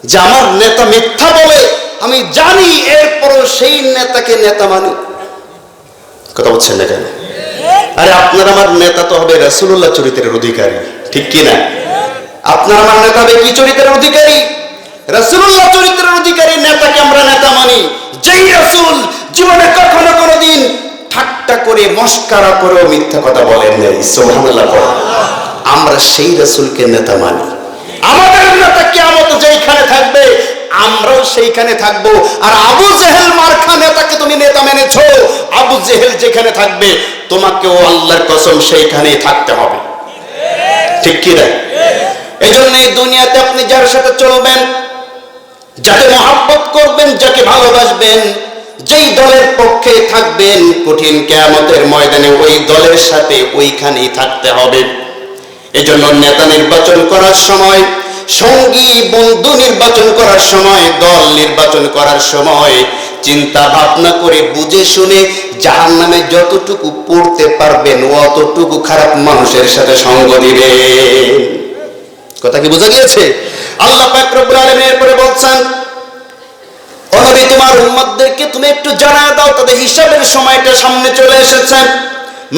যে আমার নেতা মিথ্যা বলে, আমি জানি, এরপরও সেই নেতাকে নেতা মানি? কথা বলছেন না কেন? আরে আপনার আমার নেতা তো হবে রাসূলুল্লাহ চরিত্রের অধিকারী, ঠিক কি না? আপনার আমার নেতা হবে কি চরিত্রের অধিকারী? রাসূলুল্লাহ চরিত্রের অধিকারী নেতাকে আমরা নেতা মানি, যেই রাসূল জীবনে কখনো কোনোদিন ঠাট্টা করে মস্কারা করেও মিথ্যা কথা বলেন নাই। সুবহানাল্লাহ। আমরা সেই রাসূলকে নেতা মানি। আমাদের নেতা কিয়ামত যেখানে থাকবে আমরাও সেইখানে থাকবো। আর আবু জেহেল মার্কা নেতাকে তুমি নেতা মেনেছো, আবু জেহেল যেখানে থাকবে তোমাকেও আল্লাহর কসম সেইখানেই থাকতে হবে, ঠিক কি না? এজন্য এই দুনিয়াতে আপনি যার সাথে চলবেন, যাকে মহব্বত করবেন, যাকে ভালোবাসবেন, যেই দলের পক্ষে থাকবেন, কঠিন কিয়ামতের ময়দানে ওই দলের সাথে ওইখানেই থাকতে হবে। এজন্য নেতা নির্বাচন করার সময়, সঙ্গী বন্ধু নির্বাচন করার সময়, দল নির্বাচন করার সময় চিন্তা ভাবনা করে বুঝে শুনে জাহান্নামে যতটুকু পড়তে পারবেন অতটুকু খারাপ মানুষের সাথে সঙ্গ দিবেন। কথা কি বোঝা গিয়েছে? আল্লাহ পাক রব্বুল আলামিন এরপরে বলছেন, নবী তোমার উম্মতদেরকে তুমি একটু জানায় দাও, তাদের হিসাবের সময়টা সামনে চলে এসেছে।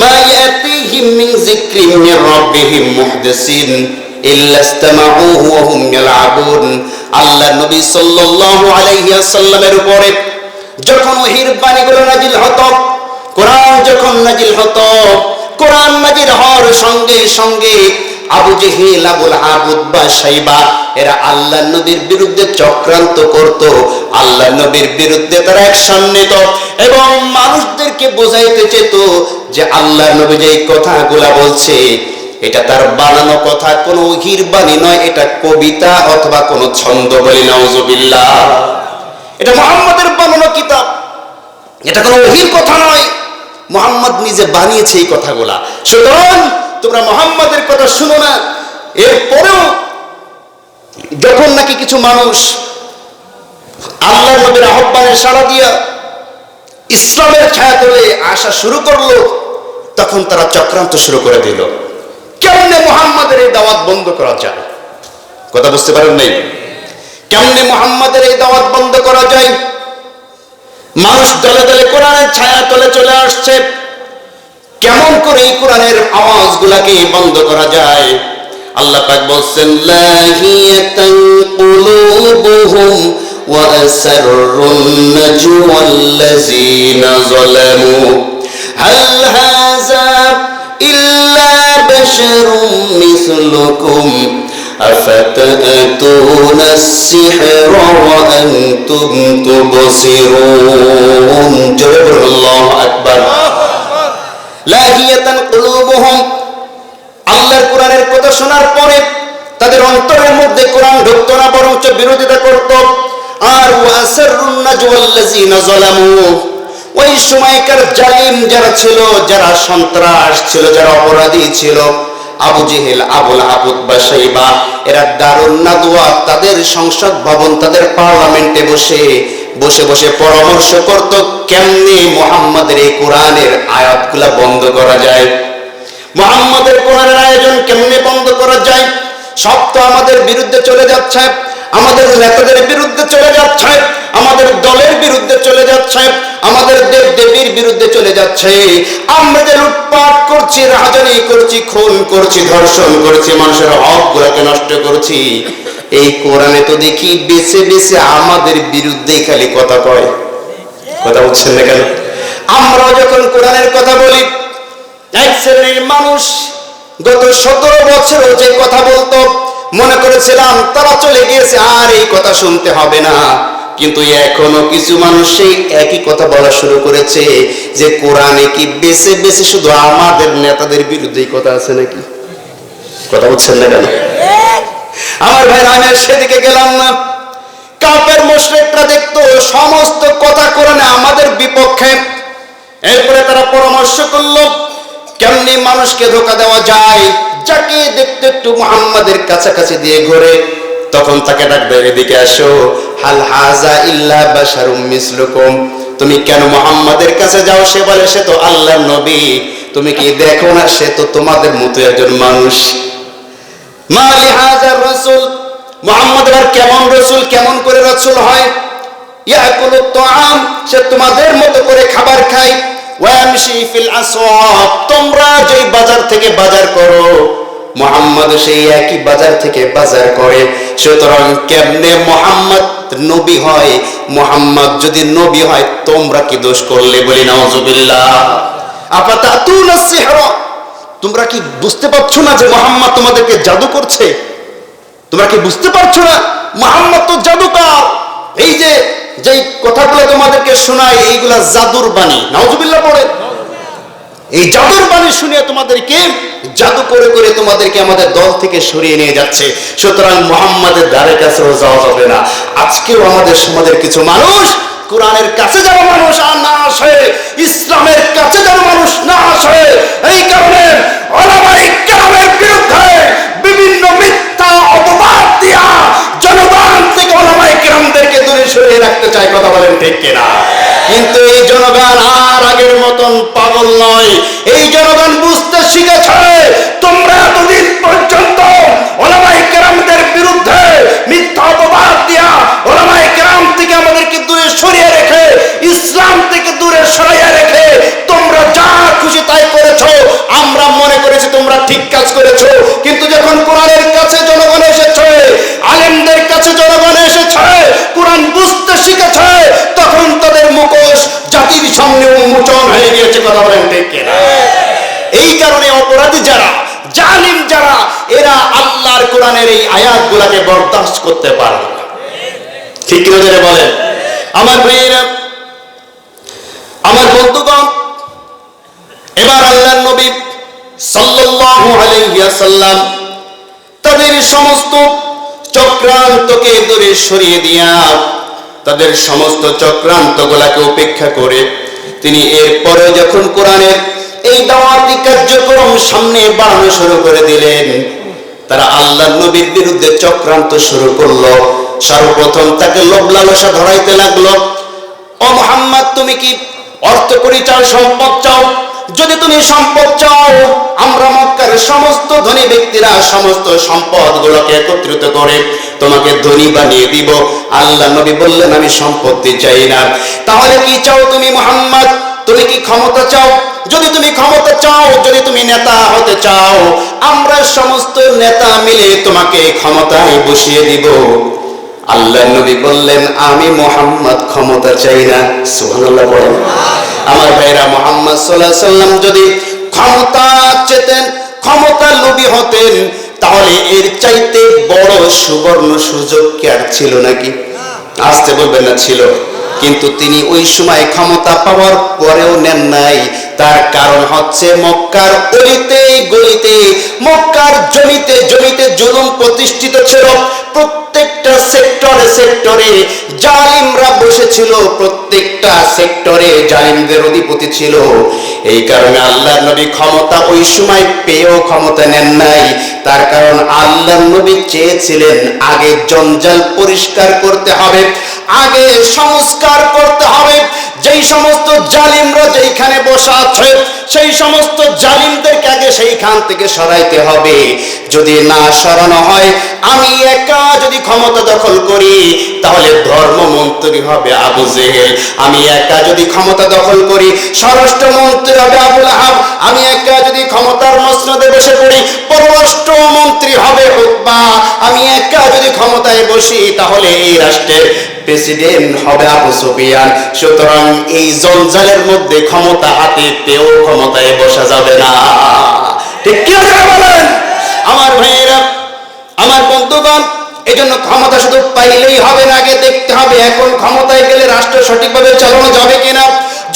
মা ইয়াতিহিম মিন যিকরিন মির রাব্বিহিম মুহদাসিন ইল্লা ইসতামাউহু ওয়া হুম ইয়ালআবুন। আল্লাহ নবী সাল্লাল্লাহু আলাইহি ওয়াসাল্লামের উপরে যখন ওহীর বাণীগুলো নাজিল হতো, কোরআন যখন নাজিল হতো, কোরআন নাজিল হওয়ার সঙ্গে সঙ্গে আবু জেহেল, আবুল আবুদ বা সাইবা এরা আল্লাহ নবীর বিরুদ্ধে চক্রান্ত করত, আল্লাহ নবীর বিরুদ্ধে তারা অ্যাকশন নিত এবং মানুষদেরকে বোঝাইতে চেত যে আল্লাহ নবী যে কথাগুলা বলছে এটা তার বানানো কথা, কোনো ওহীর বাণী নয়, এটা কবিতা অথবা কোনো ছন্দ। বলি নাউজুবিল্লাহ। এটা মুহাম্মাদের বানানো কিতাব, এটা কোনো ওহীর কথা নয়, মুহাম্মদ নিজে বানিয়েছে এই কথাগুলা। সুতরাং তোমরা মুহাম্মাদের কথা শুনো না। এরপরেও যখন নাকি কিছু মানুষ আল্লাহর নবীর আহ্বানে সাড়া দিয়া ইসলামের ছায়াতলে আসা শুরু করলো, তখন তারা চক্রান্ত শুরু করে দিল। কেমনে মুহাম্মাদের এই দাওয়াত বন্ধ করা যায়? কথা বুঝতে পারেন নাই? কেমনে মুহাম্মাদের এই দাওয়াত বন্ধ করা যায়? মানুষ দলে দলে কোরআনের ছায়াতলে চলে আসছে, কেমন করে এই কোরআনের আওয়াজগুলাকে বন্ধ করা যায়? আল্লাহ পাক বলছেন, লাহিয়াতান কুলুবুহুম ওয়া আসররুন নাজওয়াল্লাযিনা যালামু হাল হাযা ইল্লা বাশারুম মিসলুকুম আফাতাতুনা আস-সিহরা ওয়া আনতুম তুবসিরুন। জোরে বলুন আল্লাহু আকবার। লাহিয়াতান কুলুবুহুম, আল্লাহর কোরআনের কথা শোনার পরে তাদের অন্তরের মধ্যে কোরআন ঢুকতো না, বরঞ্চ বিরোধিতা করত। আর ওয়াসাররুন নাজওয়াল্লাযিনা যালামু, ওই সময়কার জালিম যারা ছিল, যারা সন্ত্রাস ছিল, যারা অপরাধী ছিল, আবু জেহেল, আবুল আবুদ বা সাইবা, এরা দারুন নাদওয়া, তাদের সংসদ ভবন, তাদের পার্লামেন্টে বসে বসে বসে পরামর্শ করত কেমনে মুহাম্মাদের এই কোরআনের আয়াতগুলা বন্ধ করা যায়, মুহাম্মাদের কোরআনের আয়োজন কেমনে বন্ধ করা যায়। সব তো আমাদের বিরুদ্ধে চলে যাচ্ছে, আমাদের নেতাদের বিরুদ্ধে চলে যাচ্ছে, আমাদের দলের বিরুদ্ধে চলে যাচ্ছে, আমাদের দেব দেবীর বিরুদ্ধে চলে যাচ্ছে। আমরা যে লুটপাট করছি, রাহাজানি করছি, খুন করছি, ধর্ষণ করছি, মানুষের হকগুলোকে নষ্ট করছি, এই কোরআনে তো দেখি বেছে বেছে আমাদের বিরুদ্ধেই খালি কথা কয়। কথা বলছেন না কেন? আমরাও যখন কোরআনের কথা বলি, এক শ্রেণীর মানুষ গত 17 বছরও যে কথা বলতো, মনে করেছিলাম তারা চলে গিয়েছে, আর এই কথা শুনতে হবে না। কিন্তু এখনো কিছু মানুষ সেই একই কথা বলা শুরু করেছে যে কোরআনে কি বেছে বেছে শুধু আমাদের নেতাদের বিরুদ্ধেই কথা আছে নাকি? কথা বলছেন না কেন? আমার ভাই, আমি সেদিকে গেলাম না। কাফের মুশরিকরা দেখতো সমস্ত কথা কোরআনে আমাদের বিপক্ষে। এরপরে তারা পরামর্শ করলো কেমনি মানুষকে ধোঁকা দেওয়া যায়। যাকে দেখতে একটু মুহাম্মাদের কাছাকাছি দিয়ে ঘুরে, তখন তাকে ডাকবে, এদিকে আসো, হাল হাযা ইল্লা বাশারুম মিসলুকুম, তুমি কেন মুহাম্মাদের কাছে যাও? সে বলে সে তো আল্লাহর নবী। তুমি কি দেখো না সে তো তোমাদের মতো একজন মানুষ? মা লিহাযার রাসূল, মুহাম্মদ আর কেমন রাসূল, কেমন করে রাসূল হয়? ইয়াকুলুত তাআম, সে তোমাদের মতো করে খাবার খায়। ওয়ামশি ফিল আসওয়াক, তোমরা যেই বাজার থেকে বাজার করো মুহাম্মদ সেই একই বাজার থেকে বাজার করে। সুতরাং কেমনে মুহাম্মদ নবী হয়? মুহাম্মদ যদি নবী হয় তোমরা কি দোষ করলে? বলি নাউজুবিল্লাহ। আফাতাতুনা সিহরা, তোমরা কি বুঝতে পারছো না যে মুহাম্মদ তোমাদেরকে জাদু করছে? তোমরা কি বুঝতে পারছো না মুহাম্মদ তো জাদুকর? এই যে যেই কথাগুলো তোমাদেরকে শোনায় এইগুলা জাদুর বাণী। নাউজুবিল্লাহ পড়ে। এই জাদুর বাণী শুনে তোমাদেরকে জাদু করে করে তোমাদেরকে আমাদের দল থেকে সরিয়ে নিয়ে যাচ্ছে। সুতরাং মুহাম্মাদের দ্বারের কাছেও যাওয়া যাবে না। আজকেও আমাদের সমাজের কিছু মানুষ কোরআনের কাছে যারা মানুষ আর না আসে, ইসলামের কাছে যারা মানুষ না আসে, এই কারণে উলামায়ে কেরামের বিরুদ্ধে বিভিন্ন মিথ্যা অপবাদ দিয়া জনগণ থেকে উলামায়ে কেরামদেরকে দূরে সরিয়ে রাখতে চায়। কথা বলেন ঠিক কিনা? কিন্তু এই জনগণ আর আগের মতন পাগল নয়। এই জনগণ বুঝতে শিখেছে তোমরা এতদিন পর্যন্ত উলামায়ে কেরামদের বিরুদ্ধে মিথ্যা অপবাদ দিয়া উলামায়ে কেরাম থেকে আমাদেরকে দূরে সরিয়ে সরাইয়া রেখে তোমরা যা খুশি তাই করেছো, আমরা মনে করেছি তোমরা ঠিক কাজ করেছো। কিন্তু যখন কোরআনের কাছে জনগণ এসেছে, আলেমদের কাছে জনগণ এসেছে, কোরআন বুঝতে শিখেছে, তখন তাদের মুখোশ জাতির সামনে উন্মোচন হয়ে গিয়েছে। কথা বলেন ঠিক কিনা? এই কারণে অপরাধী যারা, জালিম যারা, এরা আল্লাহর কোরআনের এই আয়াতগুলোকে বরদাস্ত করতে পারবে না। ঠিক কিনা জোরে বলেন? আমার ভাইয়েরা, আমার বন্ধুগণ, এবার আল্লাহর নবী সাল্লাল্লাহু আলাইহি ওয়াসাল্লাম তাদের সমস্ত চক্রান্তকে দূরে সরিয়ে দিয়া, তাদের সমস্ত চক্রান্তগুলোকে উপেক্ষা করে তিনি এরপরে যখন কোরআনের এই দাওয়াতি কার্যক্রম সামনে বাড়ানো শুরু করে দিলেন, তারা আল্লাহর নবীর বিরুদ্ধে চক্রান্ত শুরু করলো। সর্বপ্রথম তাকে লোভ লালসা ধরাইতে লাগলো। ও মুহাম্মদ, তুমি কি অর্থ করি চাও, সম্পদ চাও? যদি তুমি সম্পদ চাও, আমরা মক্কার সমস্ত ধনী ব্যক্তিরা সমস্ত সম্পদগুলোকে একত্রিত করে তোমাকে ধনী বানিয়ে দিব। আল্লাহ নবী বললেন, আমি সম্পত্তি চাই না। তাহলে কি চাও তুমি মুহাম্মদ? তুমি কি ক্ষমতা চাও? যদি তুমি ক্ষমতা চাও, যদি তুমি নেতা হতে চাও, আমরা সমস্ত নেতা মিলে তোমাকে ক্ষমতায় বসিয়ে দিব। আল্লাহ নবী বললেন, আমি মুহাম্মদ ক্ষমতা চাই না। সুবহানাল্লাহ বলেন। আমার ভাইরা, মুহাম্মদ সাল্লাল্লাহু আলাইহি ওয়াসাল্লাম যদি ক্ষমতা চেতেন, ক্ষমতা লোভী হতেন, তাহলে এর চাইতে বড় সুবর্ণ সুযোগ কি আর ছিল নাকি? আসতে বলবেন না ছিল। কিন্তু তিনি ওই সময় ক্ষমতা পাওয়ার পরেও নেন নাই। তার কারণ হচ্ছে মক্কার অলিতে গলিতে, মক্কার জমিতে জমিতে জুলুম প্রতিষ্ঠিত ছিল। প্রত্যেকটা সেক্টরে সেক্টরে জালিমরা বসেছিল, প্রত্যেকটা সেক্টরে জালিমদের অধিপতি ছিল। এই কারণে আল্লাহর নবী ক্ষমতা ওই সময় পেয়েও ক্ষমতা নেন নাই। তার কারণ আল্লাহর নবী চেয়েছিলেন আগে জঞ্জাল পরিষ্কার করতে হবে, আগে সংস্কার করতে হবে। যেই সমস্ত জালিমরা যেইখানে বসে আছে, সেই সমস্ত জালিমদেরকে আগে সেইখান থেকে সরাইতে হবে। যদি না সরানো হয়, আমি একা যদি ক্ষমতা দখল করি, তাহলে ধর্মমন্ত্রী হবে আবু জেহেল। আমি একা যদি ক্ষমতা দখল করি, স্বরাষ্ট্রমন্ত্রী হবে আবুল আহাব। আমি একা যদি ক্ষমতার মসনদে বসে পড়ি, পররাষ্ট্রমন্ত্রী হবে উতবা। আমি একা যদি ক্ষমতায় বসি, তাহলে এই রাষ্ট্রের প্রেসিডেন্ট হবে আবু সুফিয়ান। সুতরাং এই জঞ্জালের মধ্যে ক্ষমতা হাতে পেয়েও ক্ষমতায় বসা যাবে না। ঠিক কি বলেন আমার ভাইয়েরা, আমার বন্ধুগণ? এই জন্য ক্ষমতা শুধু পাইলেই হবে না, আগে দেখতে হবে এখন ক্ষমতায় গেলে রাষ্ট্র সঠিকভাবে চালানো যাবে কিনা।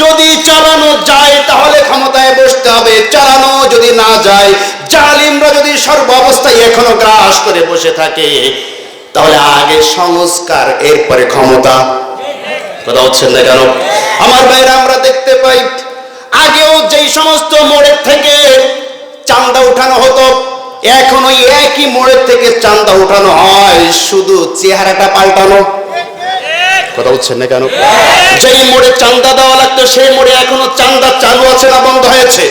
যদি চালানো যায়, তাহলে ক্ষমতায় বসতে হবে। চালানো যদি না যায়, জালিমরা যদি সর্ব অবস্থায় এখনো গ্রাস করে বসে থাকে, তাহলে আগে সংস্কার, এরপরে ক্ষমতা। কথা হচ্ছেন না কেন আমার ভাইরা? আমরা দেখতে পাই আগেও যেই সমস্ত মোড়ের থেকে চাঁদা উঠানো হতো, এখন ওই একই মোড়ের থেকে চাঁদা উঠানো হয়, শুধু চেহারাটা পাল্টানো। কথা হচ্ছেন না কেন? যেই মোড়ে চাঁদা দেওয়া লাগতো, সেই মোড়ে এখনো চাঁদা চালু আছে না বন্ধ হয়েছে?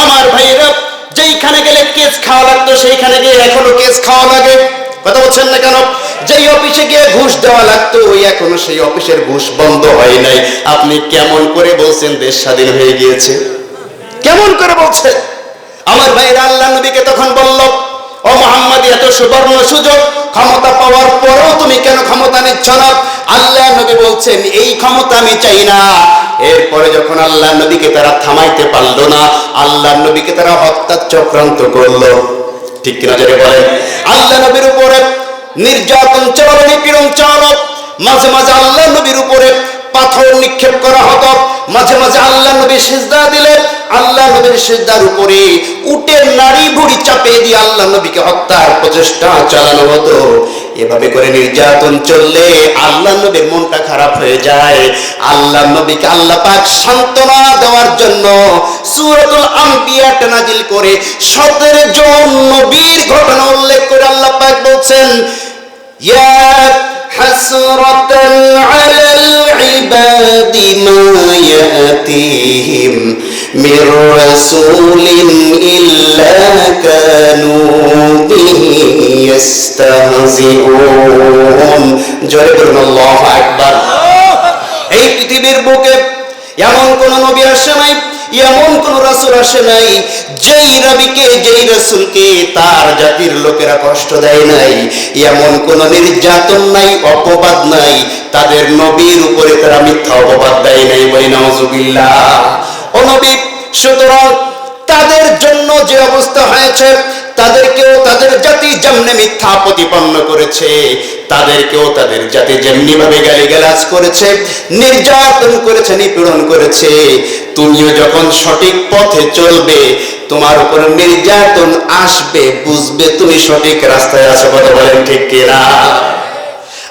আমার ভাইরা, যেইখানে গেলে কেস খাওয়া লাগতো, সেইখানে গিয়ে এখনো কেস খাওয়া লাগে। কথা বলছেন না কেন? যেই অফিসে গিয়ে ঘুষ দেওয়া লাগতো, ওই এখনো সেই অফিসের ঘুষ বন্ধ হয় নাই। আপনি কেমন করে বলছেন দেশ স্বাধীন হয়ে গিয়েছে? কেমন করে বলছেন? আমার ভাইরা, আল্লাহ নবীকে তখন বলল, ও মুহাম্মদ, এত সুবর্ণ সুযোগ, ক্ষমতা পাওয়ার পরেও তুমি কেন ক্ষমতা নিচ্ছ না? আল্লাহ নবী বলছেন, এই ক্ষমতা আমি চাই না। এরপরে যখন আল্লাহ নবীকে তারা থামাইতে পারলো না, আল্লাহ নবীকে তারা হত্যার চক্রান্ত করলো। ঠিক কিনা জোরে বলেন? আল্লাহ নবীর উপরে নির্যাতন চালানো, নিপীড়ন চালানো। মাঝে মাঝে আল্লাহ নবীর উপরে পাথর নিক্ষেপ করা হতো, মাঝে মাঝে আল্লাহ নবী সিজদা দিলেন, আল্লাহ নবীর সিজদার উপরে উটের নাড়ি ভুঁড়ি চাপিয়ে দিয়ে আল্লাহ নবীকে হত্যার প্রচেষ্টা চালানো হতো। এভাবে করে নির্যাতন চললে আল্লাহ নবীর মনটা খারাপ হয়ে যায়। আল্লাহ নবীকে আল্লাহ পাক সান্ত্বনা দেওয়ার জন্য সূরাতুল আম্বিয়া নাযিল করে 17 জন নবীর ঘটনা উল্লেখ করে আল্লাহ পাক বলছেন, ইয়া হাসরাতান আলাল ইবাদি মা ইয়াতিহিম মির রাসূলিন ইল্লা কানু বিহি ইস্তাহজিউন। জয় বলুন আল্লাহু আকবার। এই পৃথিবীর বুকে এমন কোন নবী আসে নাই, এমন কোন রাসূল আসে নাই যেই নবীকে যেই রাসূলকে তার জাতির লোকেরা কষ্ট দেয় নাই, এমন কোন নির্যাতন নাই, অপবাদ নাই, তাদের নবীর উপরে তারা মিথ্যা অপবাদ দেয় নাই। বলি নাউযুবিল্লাহ। ও নবী, সুতরাং তাদের জন্য যে অবস্থা হয়েছে, তাদেরকেও তাদের জাতি যেমনি মিথ্যা প্রতিপন্ন করেছে, তাদেরকেও তাদের জাতি যেমনি ভাবে গালিগালাজ করেছে, নির্যাতন করেছে, নিপীড়ন করেছে, তুমিও যখন সঠিক পথে চলবে তোমার উপর নির্যাতন আসবে, বুঝবে তুমি সঠিক রাস্তায় আছো। কথা বলেন ঠিক কিনা?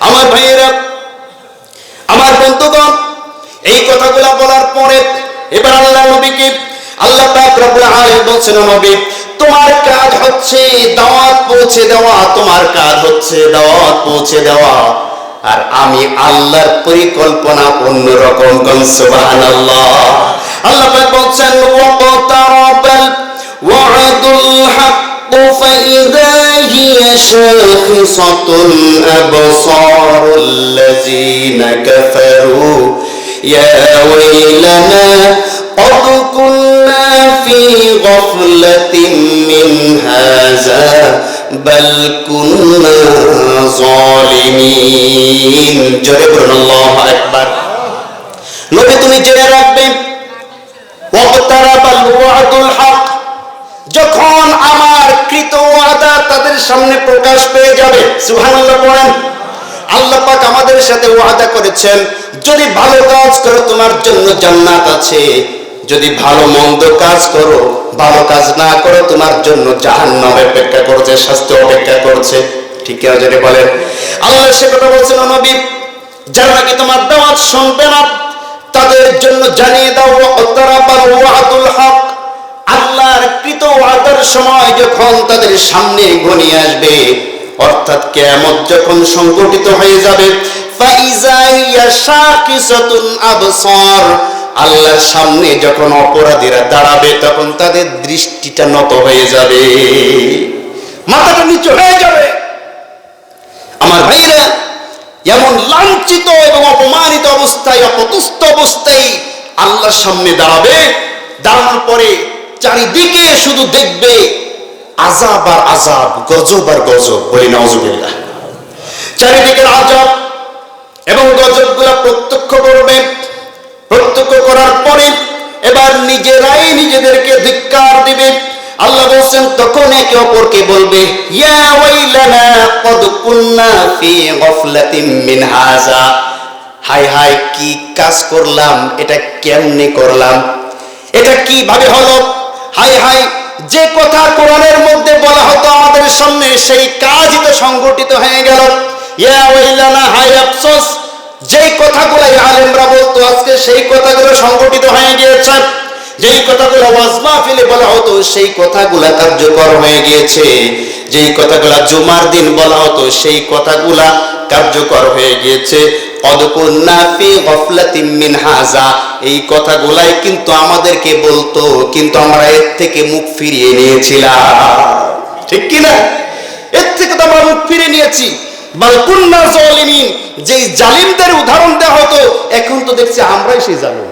আমার ভাইয়েরা, আমার বন্ধুগণ, এই কথাগুলো বলার পরে এবার আল্লাহ নবীকে আল্লাহ পাক রব্বুল আলামিন বলছেন, নবী তোমার কাজ হচ্ছে দাওয়াত পৌঁছে দেওয়া, তোমার কাজ হচ্ছে দাওয়াত পৌঁছে দেওয়া, আর আমি আল্লাহর পরিকল্পনা অন্যরকম। কোন সুবহানাল্লাহ। আল্লাহ পাক বলছেন, ওয়াকতারাবাল ওয়া'দুল হাক্কু ফাইযা হিয়া শাখিসাতুল আবসারুল্লাযীনা কাফারু ইয়া ওয়াইলানা قد كنا في غفلة من هذا بل كنا ظالمين। জোরে বলুন আল্লাহু আকবার। নবী তুমি জেনে রাখবে, ওয়াকতারাবাল ওয়া'দুল হক, যখন আমার কৃত ওয়াদা তাদের সামনে প্রকাশ পেয়ে যাবে। সুবহানাল্লাহ বলেন। আল্লাহ পাক আমাদের সাথে ওয়াদা করেছেন, যদি ভালো কাজ করো তোমার জন্য জান্নাত আছে, যদি ভালো মন্দ কাজ করো, ভালো কাজ না করো, তোমার জন্য জাহান্নাম অপেক্ষা করছে, শাস্তি অপেক্ষা করছে। ঠিক কিনা যদি বলেন? আল্লাহ সে কথা বলছেন, নবী যারা নাকি তোমার দাওয়াত শুনবে না তাদের জন্য জানিয়ে দাও, ওয়াকতারাবাল ওয়া'দুল হক, আল্লাহর কৃত ওয়াদার সময় যখন তাদের সামনে ঘনিয়ে আসবে, অর্থাৎ কিয়ামত যখন সংঘটিত হয়ে যাবে, ফাইযা হিয়া শাকিসাতুন আবসার, আল্লাহর সামনে যখন অপরাধীরা দাঁড়াবে তখন তাদের দৃষ্টিটা নত হয়ে যাবে, মাথাটা নিচু হয়ে যাবে। আমার ভাইরা, এমন লাঞ্ছিত এবং অপমানিত অবস্থায়, অপতুষ্ট অবস্থায় আল্লাহর সামনে দাঁড়াবে, দাঁড়ানোর পরে চারিদিকে শুধু দেখবে আযাব আর আযাব, গজব আর গজব। বলি নাউযুবিল্লাহ। চারিদিকের আযাব এবং গজবগুলো প্রত্যক্ষ করবে। প্রত্যক্ষ করার পরে এবার নিজেরাই নিজেদেরকে ধিক্কার দিবে। আল্লাহ বলেন, তখন একে অপরকে বলবে, ইয়া ওয়াইলানা কদ কুন্না ফি গাফলাতিন মিন হাযা, হায় হায় কি কাজ করলাম, এটা কেমনে করলাম, এটা কিভাবে হলো, হায় হায় যে কথা কোরআনের মধ্যে বলা হতো আমাদের সামনে, সেই কাজই তো সংঘটিত হয়ে গেল। ইয়া ওয়াইলানা, হায় আফসোস, যেই কথাগুলো আলেমরা বলতো আজকে সেই কথাগুলো সংঘটিত হয়ে গিয়েছে। যেই কথাগুলো ওয়াজ মাহফিলে বলা হতো সেই কথাগুলো কার্যকর হয়ে গিয়েছে। যেই কথাগুলো জুমার দিন বলা হতো সেই কথাগুলো কার্যকর হয়ে গিয়েছে। কদ কুন্না ফি গাফলাতিন মিন হাযা, এই কথাগুলাই কিন্তু আমাদেরকে বলতো, কিন্তু আমরা এর থেকে মুখ ফিরিয়ে নিয়েছিলাম। ঠিক কি না? এর থেকে তো আমরা মুখ ফিরিয়ে নিয়েছি। বাল কুন্না যালিমিন, যেই জালিমদের উদাহরণ দেওয়া হতো, এখন তো দেখছি আমরাই সেই জালিম।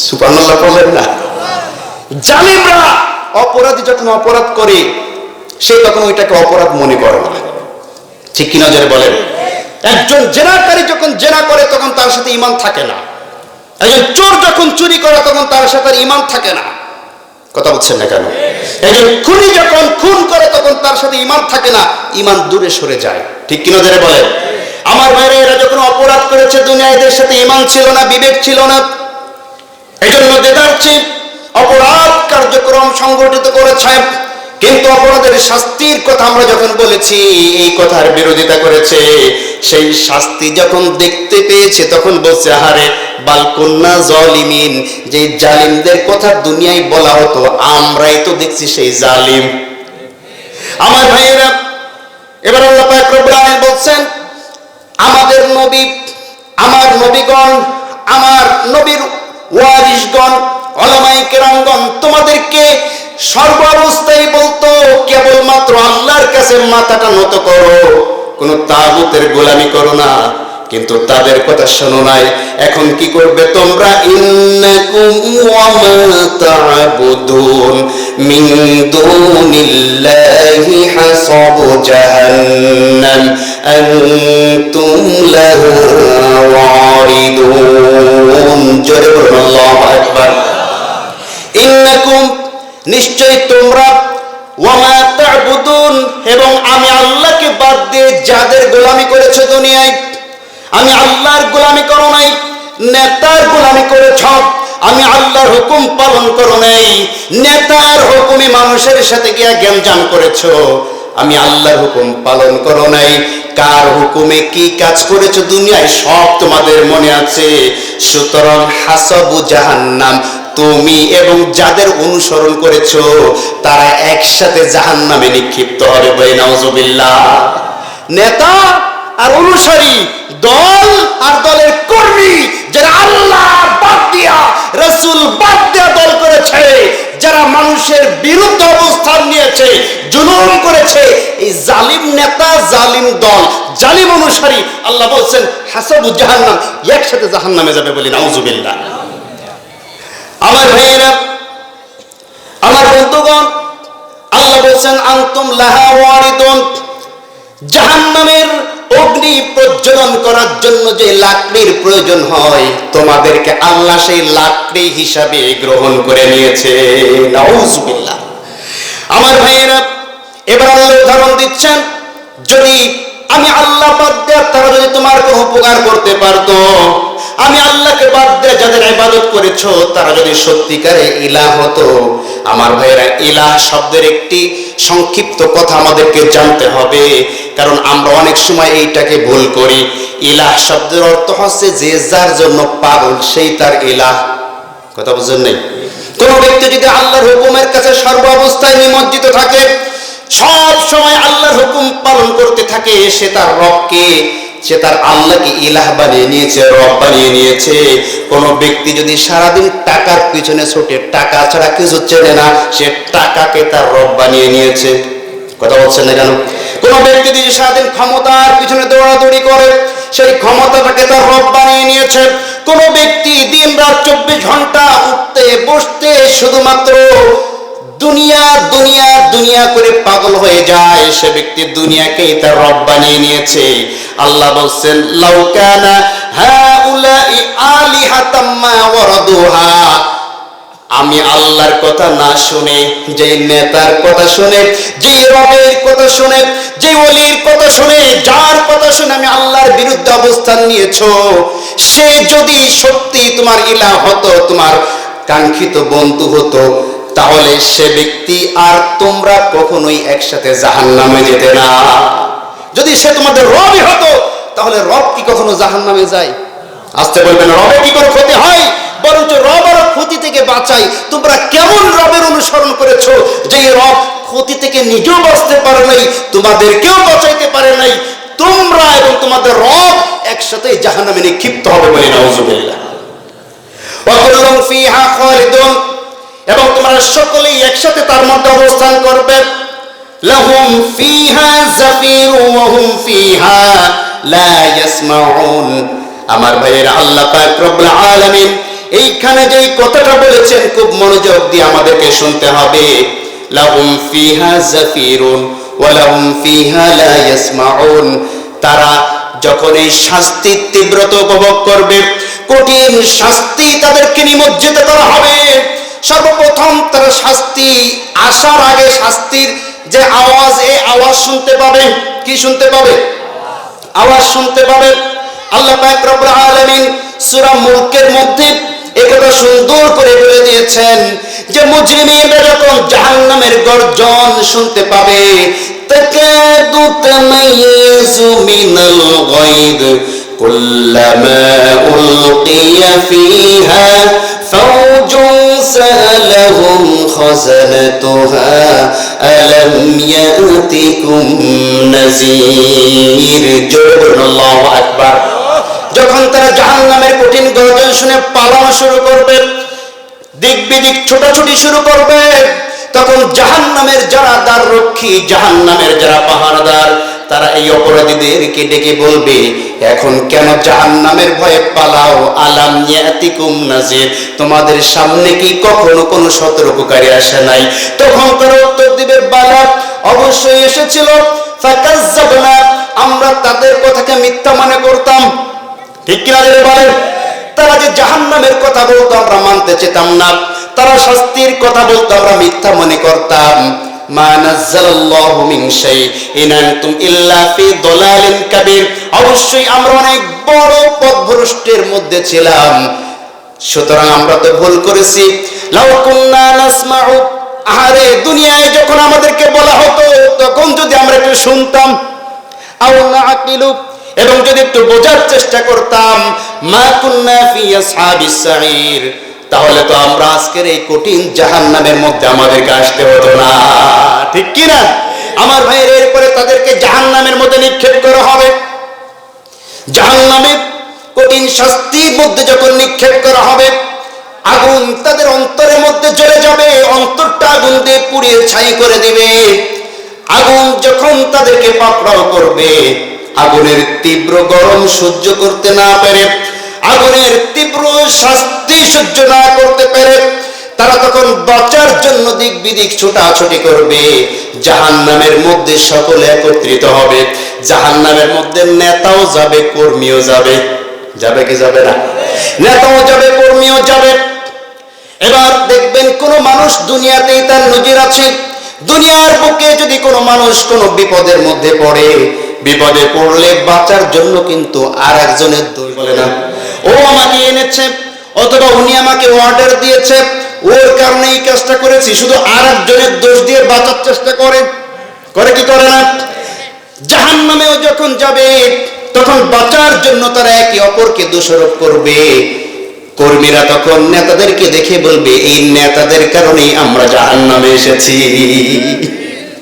সুবহানাল্লাহ বলেন না? জালিমরা, অপরাধী যখন অপরাধ করে সে তখন ওইটাকে অপরাধ মনে করে না। ঠিক কিনা যারা বলেন? একজন জেনাকারী যখন জেনা করে তখন তার সাথে ঈমান থাকে না। একজন চোর যখন চুরি করে তখন তার সাথে ঈমান থাকে না। কথা বলছেন না কেন? একজন খুনি যখন খুন করে তখন তার সাথে ঈমান থাকে না, ঈমান দূরে সরে যায়। ঠিক কিনা যারা বলেন? আমার ভাইরা, এরা যখন অপরাধ করেছে দুনিয়ায় এদের সাথে ঈমান ছিল না, বিবেক ছিল না, এজন্য দেদারচি অপরাধ কার্যক্রম সংগঠিত করেছে। কিন্তু অপরাধের শাস্তির কথা আমরা যখন বলেছি, এই কথার বিরোধিতা করেছে। সেই শাস্তি যখন দেখতে পেয়েছে তখন বলছে, আহারে বাল কুন্না যালিমিন, যে জালিমদের কথা দুনিয়ায় বলা হতো আমরাই তো দেখছি সেই জালিম। আমার ভাইয়েরা, এবার আল্লাহ পাক রব্বুল আলামিন বলছেন, আমাদের নবী, আমার নবীগণ, আমার নবীর ওয়ারিসগণ, উলামায়ে কেরামগণ তোমাদেরকে সর্বাবস্থায় বলতো কেবলমাত্র আল্লাহর কাছে মাথাটা নত করো, কোন তাগুতের গোলামি করো না, কিন্তু তাদের কথা শোনো নাই। এখন কি করবে তোমরা? ইন্নাকুম ওয়া মা তা'বুদুন মিন দুনিল্লাহি হাসাবু জাহান্নাম আনতুম লাহা ওয়ারিদুন। জোরে বলুন আল্লাহু আকবার। ইন্নাকুম নিশ্চয় তোমরা, ওয়া মা তা'বুদুন এবং আমি আল্লাহকে বাদ দিয়ে যাদের গোলামি করেছো দুনিয়ায়, আমি আল্লাহর গোলামি করো নাই, নেতার গোলামি করেছ। আমি আল্লাহর হুকুম পালন করো নাই, নেতার হুকুমে মানুষের সাথে গিয়া জ্ঞানজাম করেছ। আমি আল্লাহর হুকুম পালন করো নাই। কার হুকুমে কি কাজ করেছো দুনিয়ায় সব তোমাদের মনে আছে। সুতরাং হাসাবু জাহান্নাম, তুমি এবং যাদের অনুসরণ করেছো তারা একসাথে জাহান্নামে নিক্ষিপ্ত হবে। বলে নাউজুবিল্লাহ। নেতা আর অনুসারী, দল আর দলের কর্মী, যারা আল্লাহ বাদ দিয়া রাসূল বাদ দিয়া দল করেছে, যারা মানুষের বিরুদ্ধে অবস্থান নিয়েছে, জুলুম করেছে, এই জালিম নেতা, জালিম দল, জালিম অনুসারী, আল্লাহ বলছেন হাসাবু জাহান্নাম, একসাথে জাহান্নামে যাবে। বলি নাউজুবিল্লাহ। আমার ভাইয়েরা, আমার বন্ধুগণ, আল্লাহ বলছেন আনতুম লাহা ওয়ারিদুন। জাহান্নামের অগ্নি প্রজ্বলন করার জন্য যে লাকড়ির প্রয়োজন হয়, তোমাদেরকে আল্লাহ সেই লাকড়ি হিসাবে গ্রহণ করে নিয়েছে। নাউজুবিল্লাহ। আমার ভাইয়েরা, এবার আল্লাহ উদাহরণ দিচ্ছেন, যদি আমি আল্লাহ বাদ দেয়া তারা যদি তোমার কোনো উপকার করতে পারতো, আমি আল্লাহকে বাদ দিয়ে যাদের ইবাদত করেছো তারা যদি সত্যিকারে ইলাহ হতো। আমার ভাইয়েরা, ইলাহ শব্দের একটি সংক্ষিপ্ত কথা আমাদেরকে জানতে হবে, কারণ আমরা অনেক সময় এইটাকে ভুল করি। ইলাহ শব্দের অর্থ হচ্ছে যে যার জন্য পাগল সেই তার ইলাহ। কথা বুঝছেন নাই? কোন ব্যক্তি যদি আল্লাহর হুকুমের কাছে সর্ব অবস্থায় নিমজ্জিত থাকে, সব সময় আল্লাহর হুকুম পালন করতে থাকে, সে তার রবকে, সে তার আল্লাহকে ইলাহ বানিয়ে নিয়েছে, রব বানিয়ে নিয়েছে। কোন ব্যক্তি যদি সারাদিন টাকার পিছনে ছোটে, টাকা ছাড়া কিছু চেনে না, সে টাকাকে তার রব বানিয়ে নিয়েছে। কথা বলছেন না কেন? কোন ব্যক্তি যদি সারাদিন ক্ষমতার পিছনে দৌড়াদৌড়ি করে, সেই ক্ষমতাটাকে তার রব বানিয়ে নিয়েছে। কোন ব্যক্তি দিন রাত 24 ঘন্টা উঠতে বসতে শুধুমাত্র দুনিয়া দুনিয়া দুনিয়া করে পাগল হয়ে যায়, সে ব্যক্তি দুনিয়াকেই তার রব বানিয়ে নিয়েছে। আল্লাহ বলছেন লাউ কানা হাউলাই আলিহাতাম মা ওয়ারাদুহা। আমি আল্লাহর কথা না শুনে, যে নেতার কথা শুনে, যে রবের কথা শুনে, যে ওলির কথা শুনে, যার কথা শুনে আমি আল্লাহর বিরুদ্ধে অবস্থান নিয়েছো, সে যদি সত্যি তোমার ইলাহ হতো, তোমার কাঙ্ক্ষিত বন্ধু হতো, তাহলে সে ব্যক্তি আর তোমরা কখনোই একসাথে জাহান্নামে যেতে না। যদি সে তোমাদের রবই হতো, তাহলে রব কি কখনো জাহান্নামে যায়? আসতে বলবেন, রবে কি কোনো ক্ষতি হয়? বরঞ্চ রব আর ক্ষতি থেকে বাঁচাই। তোমরা কেমন রবের অনুসরণ করেছো, যে রব ক্ষতি থেকে নিজেও বাঁচতে পারে নাই, তোমাদেরকেও বাঁচাইতে পারে নাই। তোমরা এবং তোমাদের রব একসাথে জাহান্নামে নিক্ষিপ্ত হবে। বলে নাউজুবিল্লাহ। ওয়া কুল্লুম ফিহা খালিদুন, এবং তোমরা সকলেই একসাথে তার মধ্যে অবস্থান করবে। লাহুম ফিহা যাফিরু ওয়া হুম ফিহা লা ইয়াসমাউন। আমার ভাইয়েরা, আল্লাহ পাক রব্বুল আলামিন এইখানে যেই কথাটা বলেছেন, খুব মনোযোগ দিয়ে আমাদেরকে শুনতে হবে। লাহুম ফিহা যাফিরুন ওয়া লাহুম ফিহা লা ইয়াসমাউন। তারা যখন এই শাস্তির তীব্রতা উপভোগ করবে, কঠিন শাস্তি তাদেরকে নিমজ্জিত করা হবে। সর্বপ্রথম তারা শাস্তি আসার আগে শাস্তির যে আওয়াজ, এই আওয়াজ শুনতে পাবে। কি শুনতে পাবে? আওয়াজ শুনতে পাবে। আল্লাহ পাক রব্বুল আলামিন সূরা মুলকের মধ্যে একথা সুন্দর করে বলে দিয়েছেন যে মুজরিমিনরা যখন জাহান্নামের গর্জন শুনতে পাবে, তাকাদু তামাইয়াজু মিনাল গায়দ কুল্লামা উলকিয়া ফিহা ফাওজুন সালাহুম খাযানাতুহা আলাম ইয়াতিকুম নাযীর। আল্লাহু আকবার। যখন তারা জাহান্নামের কঠিন গর্জন শুনে পালানো শুরু করবে, দিক বিদিক ছোটাছুটি শুরু করবে, তখন জাহান্নামের যারা দ্বাররক্ষী, জাহান্নামের যারা পাহারাদার, তারা এই অপরাধীদেরকে ডেকে বলবে, এখন কেন জাহান্নামের ভয়ে পালাও? আলাম ইয়াতিকুম নাজির, তোমাদের সামনে কি কখনো কোনো সতর্ককারী আসে নাই? তখন তারা উত্তর দিবে, বালা, অবশ্যই এসেছিল। ফাকাজ্জাবনা, আমরা তাদের কথাকে মিথ্যা মনে করতাম। ঠিক কিনা বলেন? তারা যে জাহান্নামের কথা বলতো আমরা মানতে চেতাম না, তারা শাস্তির কথা বলতো আমরা মিথ্যা মনে করতাম। মা নাযালাল্লাহু মিন শাইইন আনতুম ইল্লা ফি দালালিন কাবীর, অবশ্যই আমরা অনেক বড় পথভ্রষ্টের মধ্যে ছিলাম, সুতরাং আমরা তো ভুল করেছি। লাউ কুন্না নাসমাউ, আরে দুনিয়ায় যখন আমাদেরকে বলা হতো তখন যদি আমরা একটু শুনতাম, আও নাআকিলু, এবং যদি একটু বোঝার চেষ্টা করতাম, মা কুন্না ফি আসহাবিস সাঈর, তাহলে তো আমরা আজকের এই কঠিন জাহান্নামের মধ্যে আমাদেরকে আসতে হতো না। ঠিক কি না আমার ভাইয়ের? এরপরে তাদেরকে জাহান্নামের মধ্যে নিক্ষেপ করা হবে। জাহান্নামের কঠিন শাস্তির মধ্যে যখন নিক্ষেপ করা হবে, আগুন তাদের অন্তরের মধ্যে জ্বলে যাবে, অন্তরটা আগুন দিয়ে পুড়িয়ে ছাই করে দিবে। আগুন যখন তাদেরকে পাকড়াও করবে, আগুনের তীব্র গরম সহ্য করতে না পেরে, আগুনের তীব্র শাস্তি সহ্য না করতে পেরে, তারা তখন বাঁচার জন্য দিক বিদিক ছোটাছুটি করবে। জাহান্নামের মধ্যে সকলে একত্রিত হবে। জাহান্নামের মধ্যে নেতাও যাবে, কর্মীও যাবে। যাবে কি যাবে না? নেতাও যাবে, কর্মীও যাবে। এবার দেখবেন কোন মানুষ, দুনিয়াতেই তার নজির আছে, দুনিয়ার বুকে যদি কোনো মানুষ কোনো বিপদের মধ্যে পড়ে, বিপদে পড়লে বাঁচার জন্য কিন্তু আর একজনের দোষ বলে না, ও আমাকে এনেছে, অথবা উনি আমাকে অর্ডার দিয়েছে, ওর কারণে এই কাজটা করেছি, শুধু আর একজনের দোষ দিয়ে বাঁচার চেষ্টা করে। করে কি করে না? জাহান্নামেও যখন যাবে তখন বাঁচার জন্য তারা একে অপরকে দোষারোপ করবে। কর্মীরা তখন নেতাদেরকে দেখে বলবে, এই নেতাদের কারণেই আমরা জাহান্নামে এসেছি।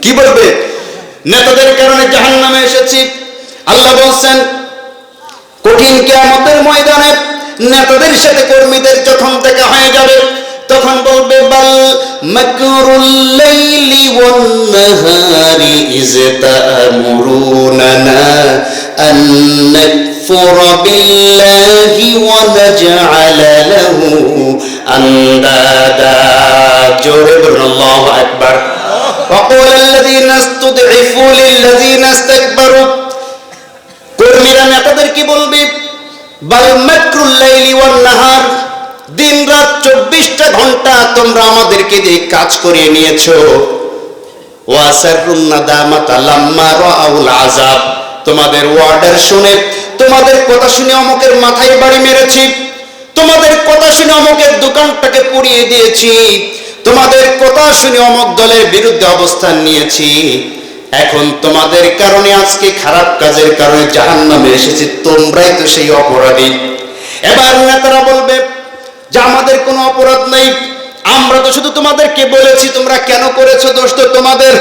কি বলবে? নেতাদের কারণে জাহান্নামে এসেছি। আল্লাহ বলছেন, কঠিন কিয়ামতের ময়দানে নেতাদের সাথে কর্মীদের যখন দেখা হয়ে যাবে, তখন বলবে, বাল মাকরুল লাইলি ওয়ান নাহারি ইজ তা'মুরুনানা আন নাকফুরা বিল্লাহি ওয়া নাজআলা লাহু আনদাদা। জোরে বলুন আল্লাহু আকবার। ওয়া ক্বালা আল্লাযীনা ইসতুদঈফু লিল্লাযীনা ইসতাকবারু, কর্মীরা নেতাদের কি বলবে, বাল মাকরুল লাইলি ওয়ান নাহার, দিন রাত 24টা ঘন্টা তোমরা আমাদেরকে দিয়ে কাজ করিয়ে নিয়েছো। ওয়াসারুন নাদামাতা লাম্মা রাআউল আযাব, তোমাদের অর্ডার শুনে, তোমাদের কথা শুনে অমুকের মাথায় বাড়ি মেরেছি, তোমাদের কথা শুনে অমুকের দোকানটাকে পুড়িয়ে দিয়েছি, তোমাদের কথা শুনে অমুক দলের বিরুদ্ধে অবস্থান নিয়েছি। এখন তোমাদের কারণে, আজকে খারাপ কাজের কারণে জাহান্নামে এসেছি, তোমরাই তো সেই অপরাধী। এবার নেতারা বলবে যে আমাদের কোনো অপরাধ নেই, আমরা তো শুধু তোমাদেরকে বলেছি, তোমরা কেন করেছো, দোষ তো তোমাদের।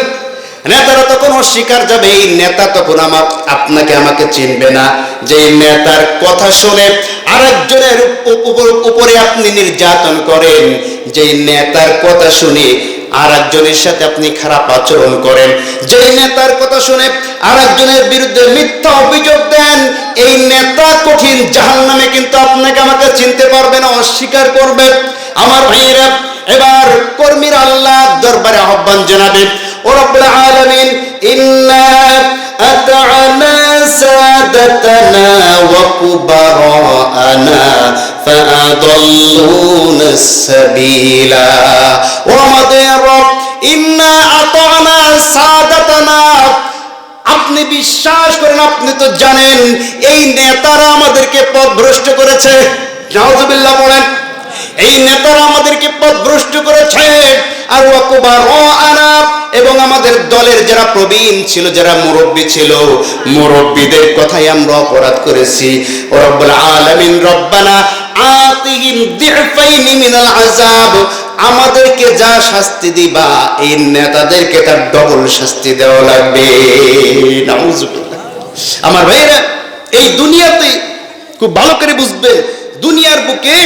নেতারা তখন অস্বীকার যাবে, এই নেতা তখন আপনাকে আমাকে চিনবে না, যে নেতার কথা শুনে আরেকজনের উপরে আপনি নির্যাতন করেন, যে নেতার কথা শুনে আর একজনের সাথে আপনি খারাপ আচরণ করেন, যে নেতার কথা শুনে আর একজনের বিরুদ্ধে মিথ্যা অভিযোগ দেন, এই নেতা কঠিন জাহান্নামে কিন্তু আপনাকে আমাকে চিনতে পারবে না, অস্বীকার করবে। আমার ভাইয়েরা, এবার কর্মীরা আল্লাহর দরবারে আহ্বান জানাবে, ও রব্বুল আলামিন, ইন্না আতা'না সাদাতানা ওয়া কুবারানা ফাআদাল্লুনা সাবিলা। ও আমাদের রব, ইন্না আতা'না সাদাতানা, আপনি বিশ্বাস করেন, আপনি তো জানেন এই নেতারা আমাদেরকে পথভ্রষ্ট করেছে। নাউযুবিল্লাহ বলেন, এই নেতারা আমাদেরকে পথভ্রষ্ট করেছে। আর ওয়াকুবারানা, এবং আমাদের দলের যারা প্রবীণ ছিল, যারা মুরব্বী ছিল, মুরব্বীদের কথাই আমরা অপরাধ করেছি। ও রব্বুল আলামিন, রব্বানা আতিহিম দিফাইনি মিনাল আযাব, আমাদেরকে যা শাস্তি দিবা এই নেতাদেরকে তার ডবল শাস্তি দেওয়া লাগবে। নাউযুবিল্লাহ। আমার ভাইরা, এই দুনিয়াতে খুব ভালো করে বুঝবেন, দুনিয়ার বুকে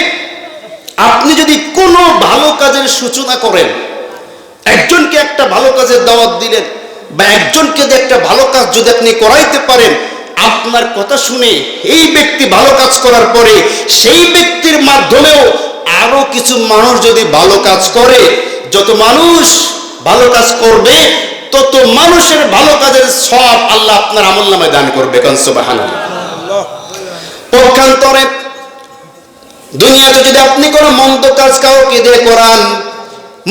আপনি যদি কোনো ভালো কাজের সূচনা করেন, একজনকে একটা ভালো কাজের দাওয়াত দিলেন, বা একজনকে যে একটা ভালো কাজ যদি আপনি করাইতে পারেন, আপনার কথা শুনে এই ব্যক্তি ভালো কাজ করার পরে সেই ব্যক্তির মাধ্যমেও আরো কিছু মানুষ যদি ভালো কাজ করে, যত মানুষ ভালো কাজ করবে তত মানুষের ভালো কাজের সব আল্লাহ আপনার আমলনামায় দান করবে। কারণ সুবহানাল্লাহ। পক্ষান্তরে দুনিয়াতে যদি আপনি কোনো মন্দ কাজ কাউকে দিয়ে করান,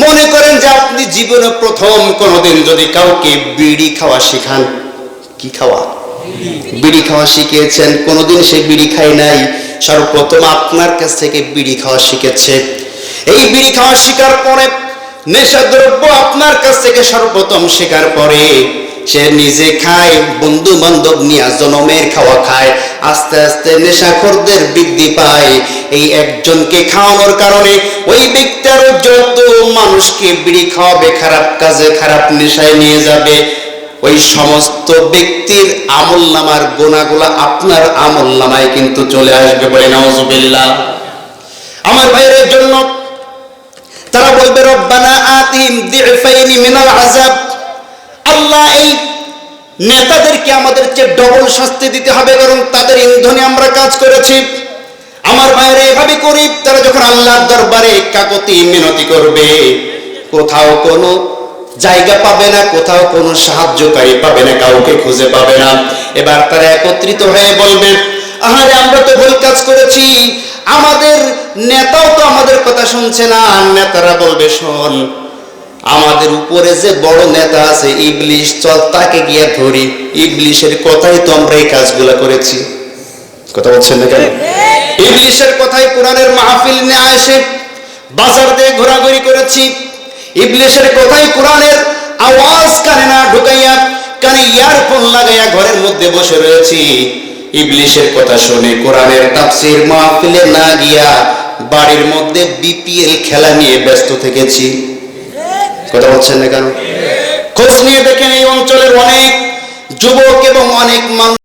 মনে করেন যে আপনি জীবনে প্রথম কোনোদিন যদি কাউকে বিড়ি খাওয়া শেখান, কি খাওয়া? বিড়ি খাওয়া শিখিয়েছেন, কোনোদিন সে বিড়ি খায় নাই, সর্বপ্রথম আপনার কাছ থেকে বিড়ি খাওয়া শিখেছে। এই বিড়ি খাওয়া শেখার পরে, নেশাদ্রব্য আপনার কাছ থেকে সর্বপ্রথম শেখার পরে সে নিজে খায়, বন্ধু বান্ধব নিয়ে জনমের খাওয়া খায়, আস্তে আস্তে নেশাখোরদের বৃদ্ধি পায়। এই একজনকে খাওয়ানোর কারণে ওই ব্যক্তি আরো যত মানুষকে বিড়ি খাওয়াবে, খারাপ কাজে খারাপ নেশায় নিয়ে যাবে, ওই সমস্ত ব্যক্তির আমলনামার গোনাগুলা আপনার আমলনামায় কিন্তু চলে আসবে। বলে নাউজুবিল্লাহ। আমার ভাইয়ের জন্য তারা বলবে রব্বানা আতিহিম দিফাইনি মিনাল আযাব, আল্লাহ এই নেতাদেরকে আমাদের চেয়ে ডবল শাস্তি দিতে হবে, কারণ তাদের ইন্ধনে আমরা কাজ করেছি। আমার ভাইয়েরা এভাবে করি, তারা যখন আল্লাহর দরবারে কাকুতি মিনতি করবে, কোথাও কোনো জায়গা পাবে না, কোথাও কোনো সাহায্যকারী পাবে না, কাউকে খুঁজে পাবে না। এবার তারা একত্রিত হয়ে বলবে, আহারে আমরা তো ভুল কাজ করেছি, আমাদের নেতাও তো আমাদের কথা শুনছে না। নেতারা বলবে, শোন, আমাদের উপরে যে বড় নেতা আছে ইবলিশ, চল তাকে গিয়ে ধরি, ইবলিশের কথাই তো আমরা এই কাজগুলো করেছি। কথা বলছেন না কেন? ইবলিশের কথাই কোরআনের মাহফিল নিয়ে এসে বাজার দিয়ে ঘোরাঘুরি করেছি, ইবলিশের কথাই কোরআনের আওয়াজ কানে না ঢুকাইয়া কানে ইয়ারফোন লাগাইয়া ঘরের মধ্যে বসে রয়েছি। ইবলিশের কথা শুনে কোরআনের তাফসীর মাহফিলে না গিয়া বাড়ির মধ্যে বিপিএল খেলা নিয়ে ব্যস্ত থেকেছি। কথা বলছেন না কেন? খোঁজ নিয়ে দেখেন এই অঞ্চলের অনেক যুবক এবং অনেক মানুষ